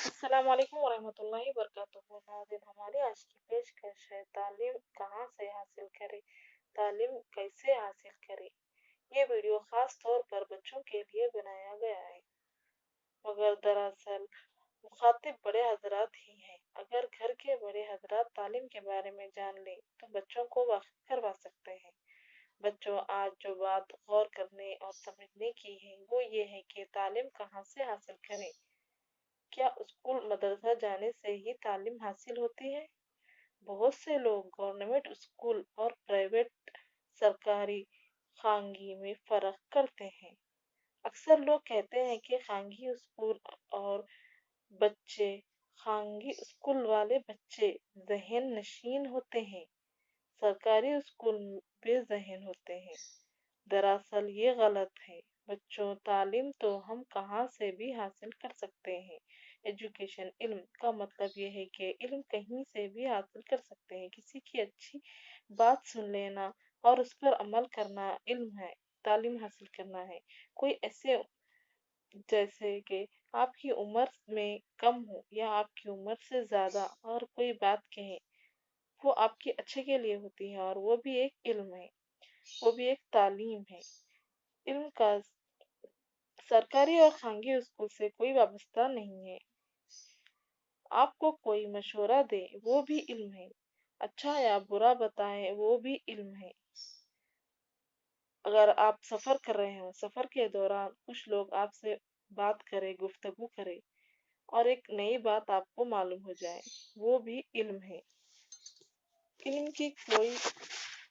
السلام علیکم ورحمۃ اللہ وبرکاتہ۔ ناظرین، ہماری آج کی پیشکش ہے تعلیم کہاں سے حاصل کرے، تعلیم کیسے حاصل کرے۔ یہ ویڈیو خاص طور پر بچوں کے لیے بنایا گیا ہے، مگر دراصل مخاطب بڑے حضرات ہی ہیں۔ اگر گھر کے بڑے حضرات تعلیم کے بارے میں جان لیں تو بچوں کو واقف کروا سکتے ہیں۔ بچوں، آج جو بات غور کرنے اور سمجھنے کی ہے وہ یہ ہے کہ تعلیم کہاں سے حاصل کریں۔ کیا اسکول مدرسہ جانے سے ہی تعلیم حاصل ہوتی ہے؟ بہت سے لوگ گورنمنٹ اسکول اور پرائیویٹ سرکاری خانگی میں فرق کرتے ہیں۔ اکثر لوگ کہتے ہیں کہ خانگی اسکول اور بچے خانگی اسکول والے بچے ذہن نشین ہوتے ہیں، سرکاری اسکول بے ذہن ہوتے ہیں۔ دراصل یہ غلط ہے۔ بچوں، تعلیم تو ہم کہاں سے بھی حاصل کر سکتے ہیں۔ ایجوکیشن، علم کا مطلب یہ ہے کہ علم کہیں سے بھی حاصل کر سکتے ہیں۔ کسی کی اچھی بات سن لینا اور اس پر عمل کرنا علم ہے، تعلیم حاصل کرنا ہے۔ کوئی ایسے جیسے کہ آپ کی عمر میں کم ہو یا آپ کی عمر سے زیادہ اور کوئی بات کہیں، وہ آپ کے اچھے کے لیے ہوتی ہے اور وہ بھی ایک علم ہے، وہ بھی ایک تعلیم ہے۔ علم کا سرکاری اور خانگی اسکول سے کوئی وابستہ نہیں ہے۔ آپ کو کوئی مشورہ دے وہ بھی علم ہے، اچھا یا برا بتائیں وہ بھی علم ہے۔ اگر آپ سفر کر رہے ہوں، سفر کے دوران کچھ لوگ آپ سے بات کرے، گفتگو کرے اور ایک نئی بات آپ کو معلوم ہو جائے، وہ بھی علم ہے۔ علم کی کوئی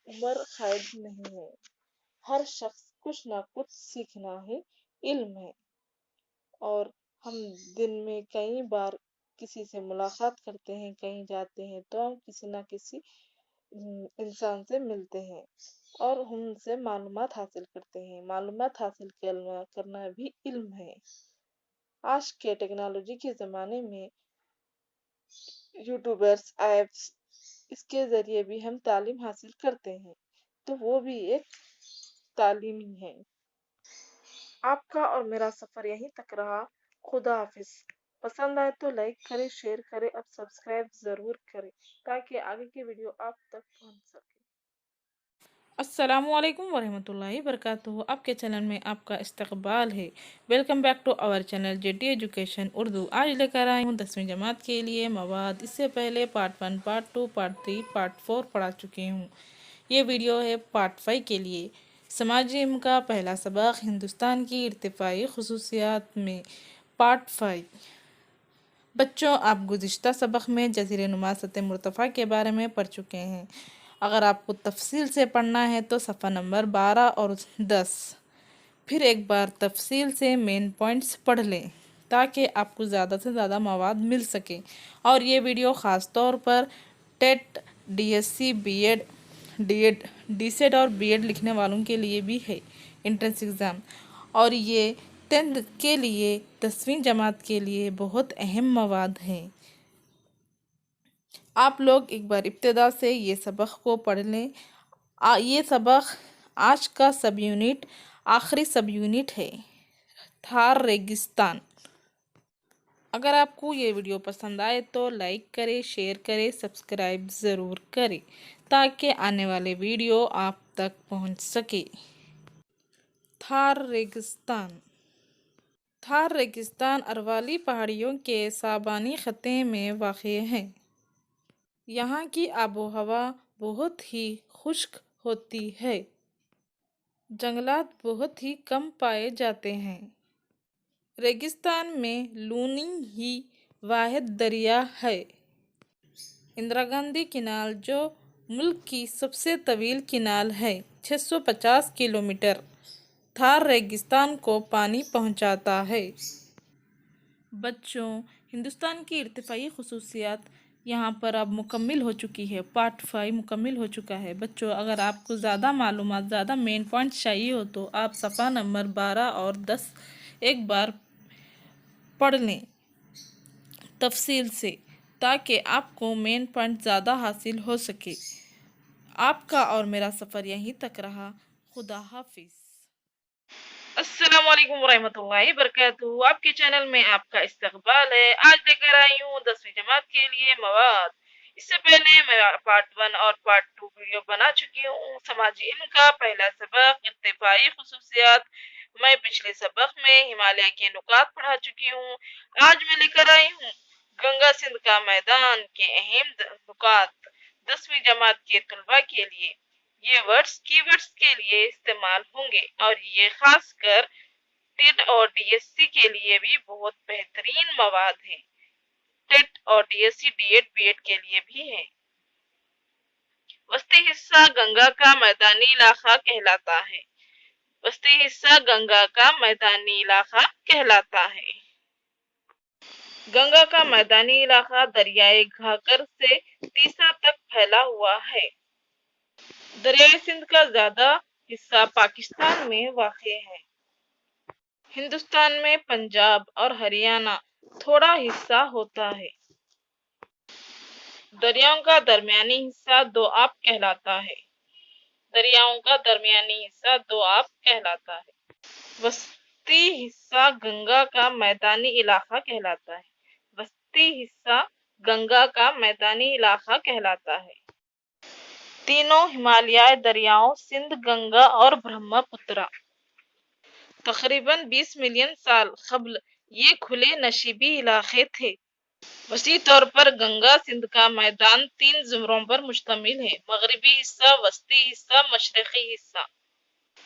عمر قید نہیں ہے، ہر شخص کچھ نہ کچھ سیکھنا ہی علم ہے۔ اور ہم دن میں کئی بار کسی سے ملاقات کرتے ہیں، کہیں جاتے ہیں تو ہم کسی نہ کسی انسان سے ملتے ہیں اور ہم ان سے معلومات حاصل کرتے ہیں۔ معلومات حاصل کرنا بھی علم ہے۔ آج کے ٹیکنالوجی کے زمانے میں یوٹیوبرز، ایپس، اس کے ذریعے بھی ہم تعلیم حاصل کرتے ہیں، تو وہ بھی ایک تعلیم ہی ہے۔ آپ کا اور میرا سفر یہیں تک رہا۔ خدا حافظ۔ پسند آئے تو لائک کرے، شیئر کرے اور سبسکرائب ضرور کرے تاکہ آگے کی ویڈیو آپ تک پہنچ سکے۔ السلام علیکم ورحمۃ اللہ وبرکاتہ۔ آپ کے چینل میں آپ کا استقبال ہے۔ Welcome back to our channel J T education Urdu. آج لے کر آئی ہوں 10ویں جماعت کے لیے مواد۔ اس سے پہلے پارٹ 1، پارٹ 2، پارٹ 3، پارٹ 4 پڑھا چکی ہوں۔ یہ ویڈیو ہے پارٹ 5 کے لیے۔ سماجی علم کا پہلا سبق، ہندوستان کی ارتفاعی خصوصیات میں، پارٹ 5۔ بچوں، آپ گزشتہ سبق میں جزیرہ نما سطح مرتفع کے بارے میں پڑھ چکے ہیں۔ اگر آپ کو تفصیل سے پڑھنا ہے تو صفحہ نمبر 12 اور 10 پھر ایک بار تفصیل سے مین پوائنٹس پڑھ لیں تاکہ آپ کو زیادہ سے زیادہ مواد مل سکے۔ اور یہ ویڈیو خاص طور پر TET, D S C, B Ed, D Ed, D set اور بی ایڈ لکھنے والوں کے لیے بھی ہے، انٹرنس ایگزام، اور یہ 10th کے لیے، 10ویں جماعت کے لیے بہت اہم مواد ہیں۔ آپ لوگ ایک بار ابتدا سے یہ سبق کو پڑھ لیں۔ یہ سبق آج کا سب یونٹ آخری سب یونٹ ہے، تھار ریگستان۔ اگر آپ کو یہ ویڈیو پسند آئے تو لائک کرے، شیئر کرے، سبسکرائب ضرور کرے تاکہ آنے والے ویڈیو آپ تک پہنچ سکے۔ تھار ریگستان۔ تھار ریگستان اروالی پہاڑیوں کے سابانی خطے میں واقع ہے۔ یہاں کی آب و ہوا بہت ہی خشک ہوتی ہے۔ جنگلات بہت ہی کم پائے جاتے ہیں۔ ریگستان میں لونی ہی واحد دریا ہے۔ اندرا گاندھی کینال، جو ملک کی سب سے طویل کینال ہے، 650 کلومیٹر تھار ریگستان کو پانی پہنچاتا ہے۔ بچوں، ہندوستان کی ارتفاعی خصوصیات یہاں پر اب مکمل ہو چکی ہے، پارٹ 5 مکمل ہو چکا ہے۔ بچوں، اگر آپ کو زیادہ معلومات، زیادہ مین پوائنٹس چاہیے ہو تو آپ صفحہ نمبر 12 اور 10 ایک بار پڑھ لیں تفصیل سے تاکہ آپ کو مین پوائنٹ زیادہ حاصل ہو سکے۔ آپ کا اور میرا سفر یہیں تک رہا۔ خدا حافظ۔ السلام علیکم ورحمۃ اللہ وبرکاتہ۔ آپ کے چینل میں آپ کا استقبال ہے۔ آج لے کر آئی ہوں 10ویں جماعت کے لیے مواد۔ اس سے پہلے میں پارٹ 1 اور پارٹ 2 ویڈیو بنا چکی ہوں۔ سماجی علم کا پہلا سبق، ارتفاعی خصوصیات۔ میں پچھلے سبق میں ہمالیہ کے نکات پڑھا چکی ہوں۔ آج میں لے کر آئی ہوں گنگا سندھ کا میدان کے اہم نکات 10ویں جماعت کے طلباء کے لیے۔ یہ ورڈز کی ورڈز کے لیے استعمال ہوں گے اور یہ خاص کر टेट और डीएससी के लिए भी बहुत बेहतरीन मवाद है। टेट और डीएससी डीएड बीएड के लिए भी है। वस्ती हिस्सा गंगा का मैदानी इलाका कहलाता है। वस्ती हिस्सा गंगा का मैदानी इलाका कहलाता है। गंगा का मैदानी इलाका दरियाए घाघर से तीसा तक फैला हुआ है। दरियाए सिंध का ज्यादा हिस्सा पाकिस्तान में वाक़ है। हिंदुस्तान में पंजाब और हरियाणा थोड़ा हिस्सा होता है। दरियाओं का दरमियानी हिस्सा दोआब कहलाता है। दरियाओं का दरमियानी हिस्सा दोआब कहलाता है। वस्ती हिस्सा गंगा का मैदानी इलाका कहलाता है। वस्ती हिस्सा गंगा का मैदानी इलाका कहलाता है। तीनों हिमालयी दरियाओं सिंध, गंगा और ब्रह्मपुत्र तकरीबन 20 मिलियन साल कबल ये खुले नशीबी इलाके थे। वसी तौर पर गंगा सिंध का मैदान 3 ज़मरों पर मुश्तमिल है: मगरबी हिस्सा, वस्ती हिस्सा, मशरकी हिस्सा।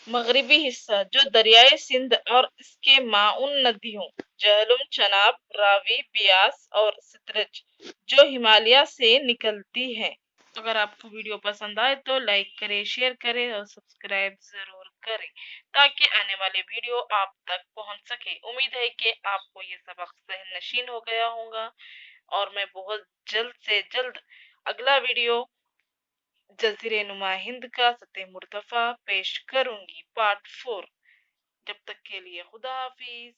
मगरबी हिस्सा जो दरियाए सिंध और इसके माउन नदियों जहलुम, चनाब, रावी, बियास और सतलज जो हिमालय से निकलती है। अगर आपको वीडियो पसंद आए तो लाइक करें, शेयर करें और सब्सक्राइब जरूर करें ताकि आने वाले वीडियो आप तक पहुंच सके। उम्मीद है कि आपको ये सबक ज़हन नशीन हो गया होगा और मैं बहुत जल्द से जल्द अगला वीडियो जज़ीरे नुमा हिंद का सतह मुर्तफा पेश करूंगी, पार्ट 4। जब तक के लिए खुदा हाफिज।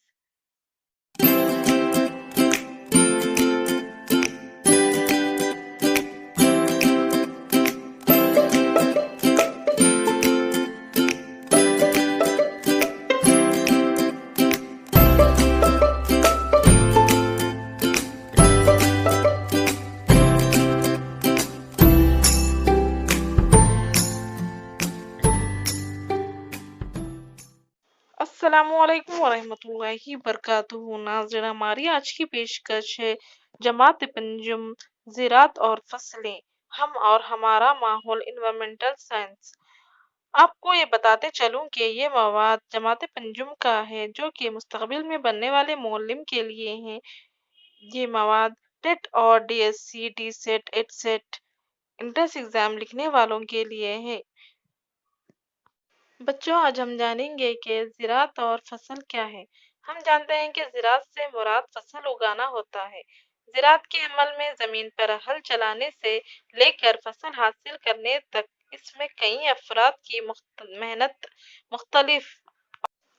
अस्सलामुअलैकुम वरहमतुल्लाहि बरकातुहू। नाज़रीन, हमारी आज की पेशकश है जमात पंजुम ज़राअत और फसलें, हम और हमारा माहौल, इन्वायरमेंटल साइंस। आपको ये बताते चलूं कि ये मवाद जमात पंजुम का है जो कि मुस्तकबिल में बनने वाले मुअल्लिम के लिए हैं। ये मवाद टेट और डीएससी, डीसेट, एडसेट इंट्रेंस एग्जाम लिखने वालों के लिए है। बच्चों, आज हम जानेंगे कि ज़राअत और फसल क्या है। हम जानते हैं कि ज़राअत से मुराद फसल उगाना होता है। ज़राअत के अमल में ज़मीन पर हल चलाने से लेकर फसल हासिल करने तक इसमें कई अफराद की मेहनत, मुख्तलिफ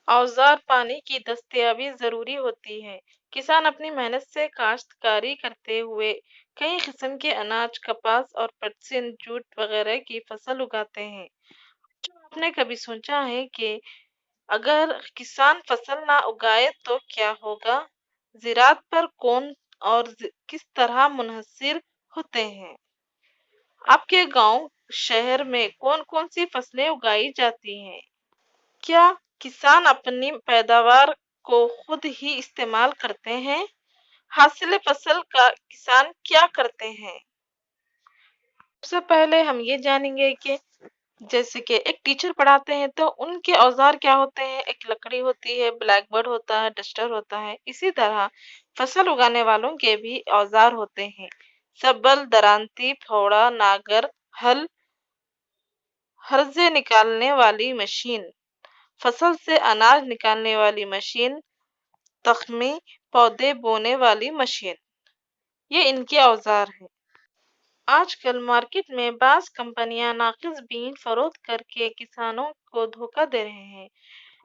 औजार, पानी की दस्तयाबी ज़रूरी होती है। किसान अपनी मेहनत से काश्तकारी करते हुए कई किस्म के अनाज, कपास और पटसन, जूट वगैरह की फसल उगाते हैं। आपने कभी सोचा है कि अगर किसान फसल ना उगाए तो क्या होगा? ज़राअत पर कौन और किस तरह मुनहसर होते हैं? आपके गांव, शहर में कौन कौन सी फसलें उगाई जाती हैं? क्या किसान अपनी पैदावार को खुद ही इस्तेमाल करते हैं? हासिल फसल का किसान क्या करते हैं? सबसे पहले हम ये जानेंगे कि जैसे कि एक टीचर पढ़ाते हैं तो उनके औजार क्या होते हैं। एक लकड़ी होती है, ब्लैक बोर्ड होता है, डस्टर होता है। इसी तरह फसल उगाने वालों के भी औजार होते हैं: सबल, दरांती, फावड़ा, नागर, हल, हर्जे निकालने वाली मशीन, फसल से अनाज निकालने वाली मशीन, तख्मी, पौधे बोने वाली मशीन। ये इनके औजार हैं। आजकल मार्केट में बास कंपनियां नाकिस बीज फरोख्त करके किसानों को धोखा दे रहे हैं।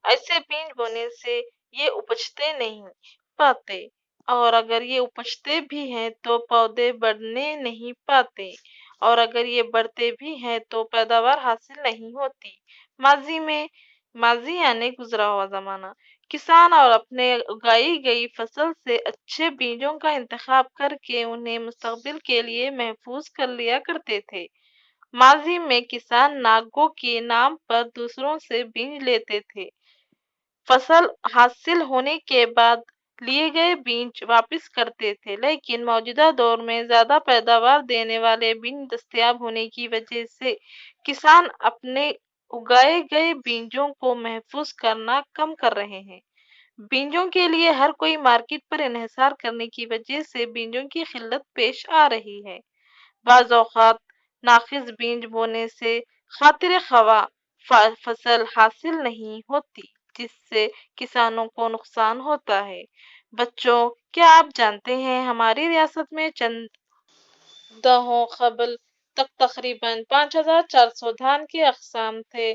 ऐसे बीज बोने से ये उपजते नहीं पाते और अगर ये उपजते भी हैं तो पौधे बढ़ने नहीं पाते और अगर ये बढ़ते भी हैं तो पैदावार हासिल नहीं होती। माजी यानी गुजरा हुआ जमाना, किसान और अपने उगाई गई फसल से अच्छे बीजों का इंतखाब करके उन्हें मुस्तकबिल के लिए महफूज कर लिया करते थे। माजी में किसान नागों के नाम पर दूसरों से बीज लेते थे। फसल हासिल होने के बाद लिए गए बीज वापस करते थे, लेकिन मौजूदा दौर में ज्यादा पैदावार देने वाले बीज दस्तयाब होने की वजह से किसान अपने उगाए गए बीजों को महफूज करना कम कर रहे हैं। بیجوں کے لیے ہر کوئی مارکیٹ پر انحصار کرنے کی وجہ سے بیجوں کی قلت پیش آ رہی ہے۔ بعض اوقات ناقص بیج بونے سے خاطر خواہ فصل حاصل نہیں ہوتی، جس سے کسانوں کو نقصان ہوتا ہے۔ بچوں، کیا آپ جانتے ہیں ہماری ریاست میں چند دہوں قبل تک تقریباً 5400 دھان کی اقسام تھے،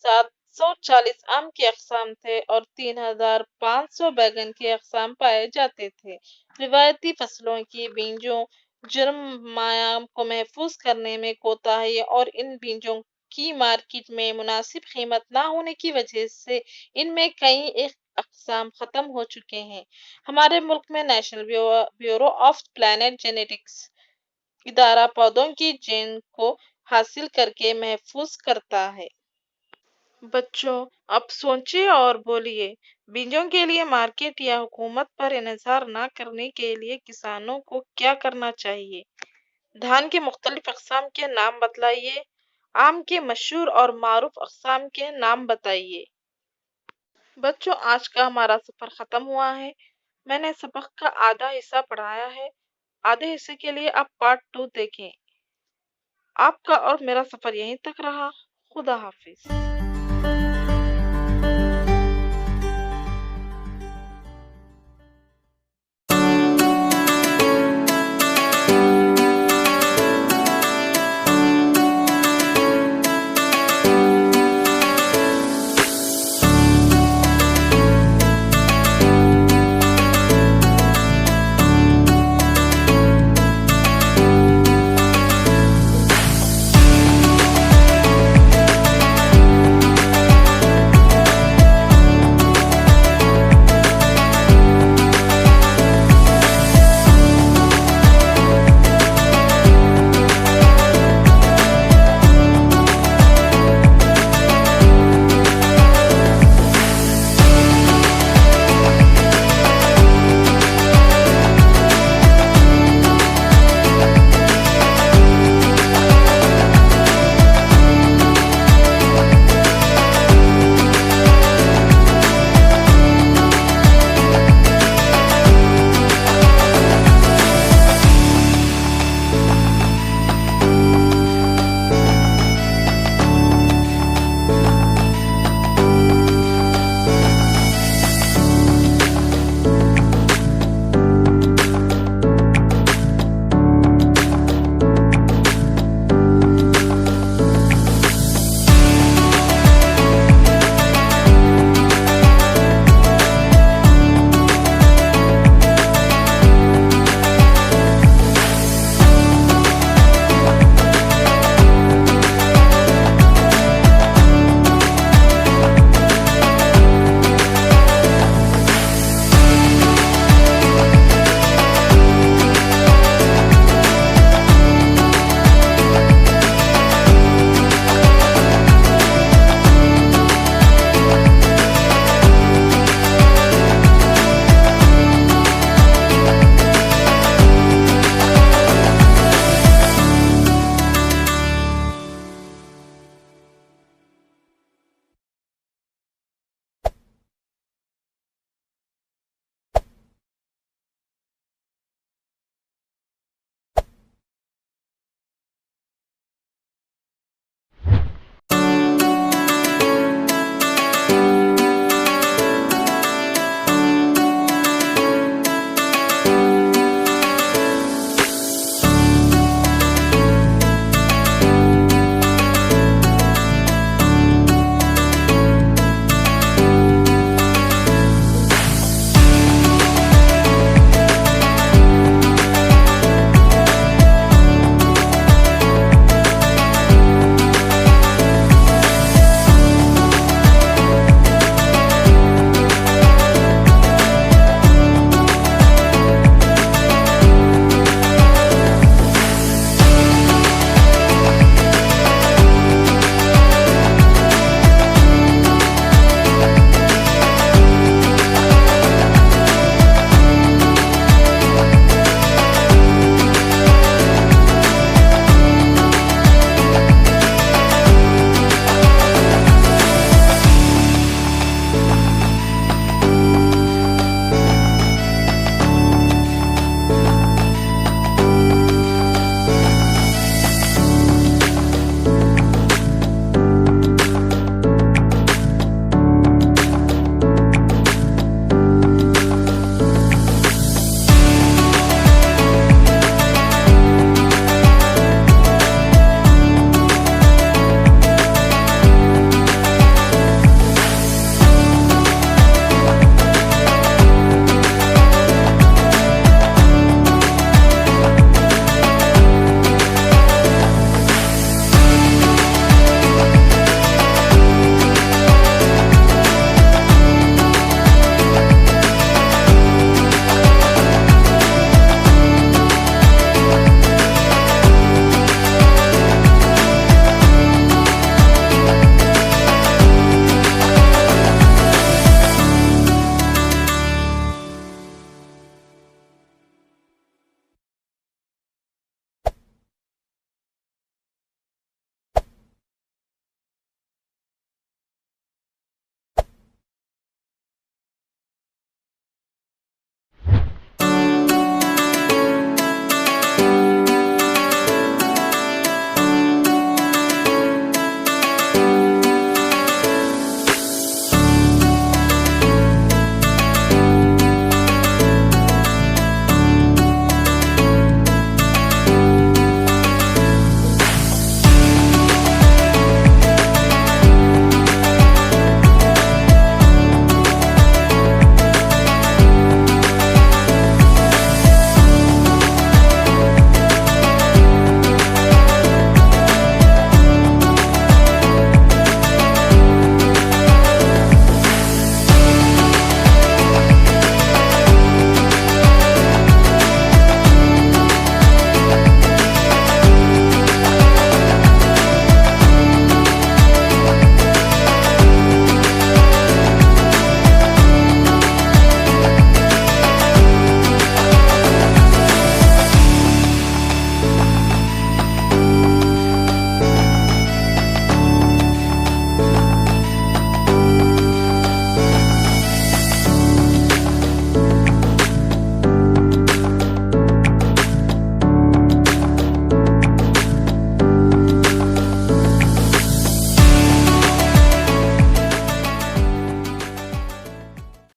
740 آم کی اقسام تھے اور 3500 بیگن کی اقسام پائے جاتے تھے۔ روایتی فصلوں کی بیجوں جرمایہ کو محفوظ کرنے میں کوتاہی اور ان بیجوں کی مارکیٹ میں مناسب قیمت نہ ہونے کی وجہ سے ان میں کئی اقسام ختم ہو چکے ہیں۔ ہمارے ملک میں national bureau of plant genetics ادارہ پودوں کی جین کو حاصل کرکے محفوظ کرتا ہے۔ بچوں، اب سوچیں اور بولیے، بیجوں کے لیے مارکیٹ یا حکومت پر انحصار نہ کرنے کے لیے کسانوں کو کیا کرنا چاہیے؟ دھان کی مختلف اقسام کے نام بتلائیے۔ آم کے مشہور اور معروف اقسام کے نام بتائیے۔ بچوں، آج کا ہمارا سفر ختم ہوا ہے۔ میں نے سبق کا آدھا حصہ پڑھایا ہے۔ آدھے حصے کے لیے آپ پارٹ 2 دیکھیں۔ آپ کا اور میرا سفر یہیں تک رہا۔ خدا حافظ۔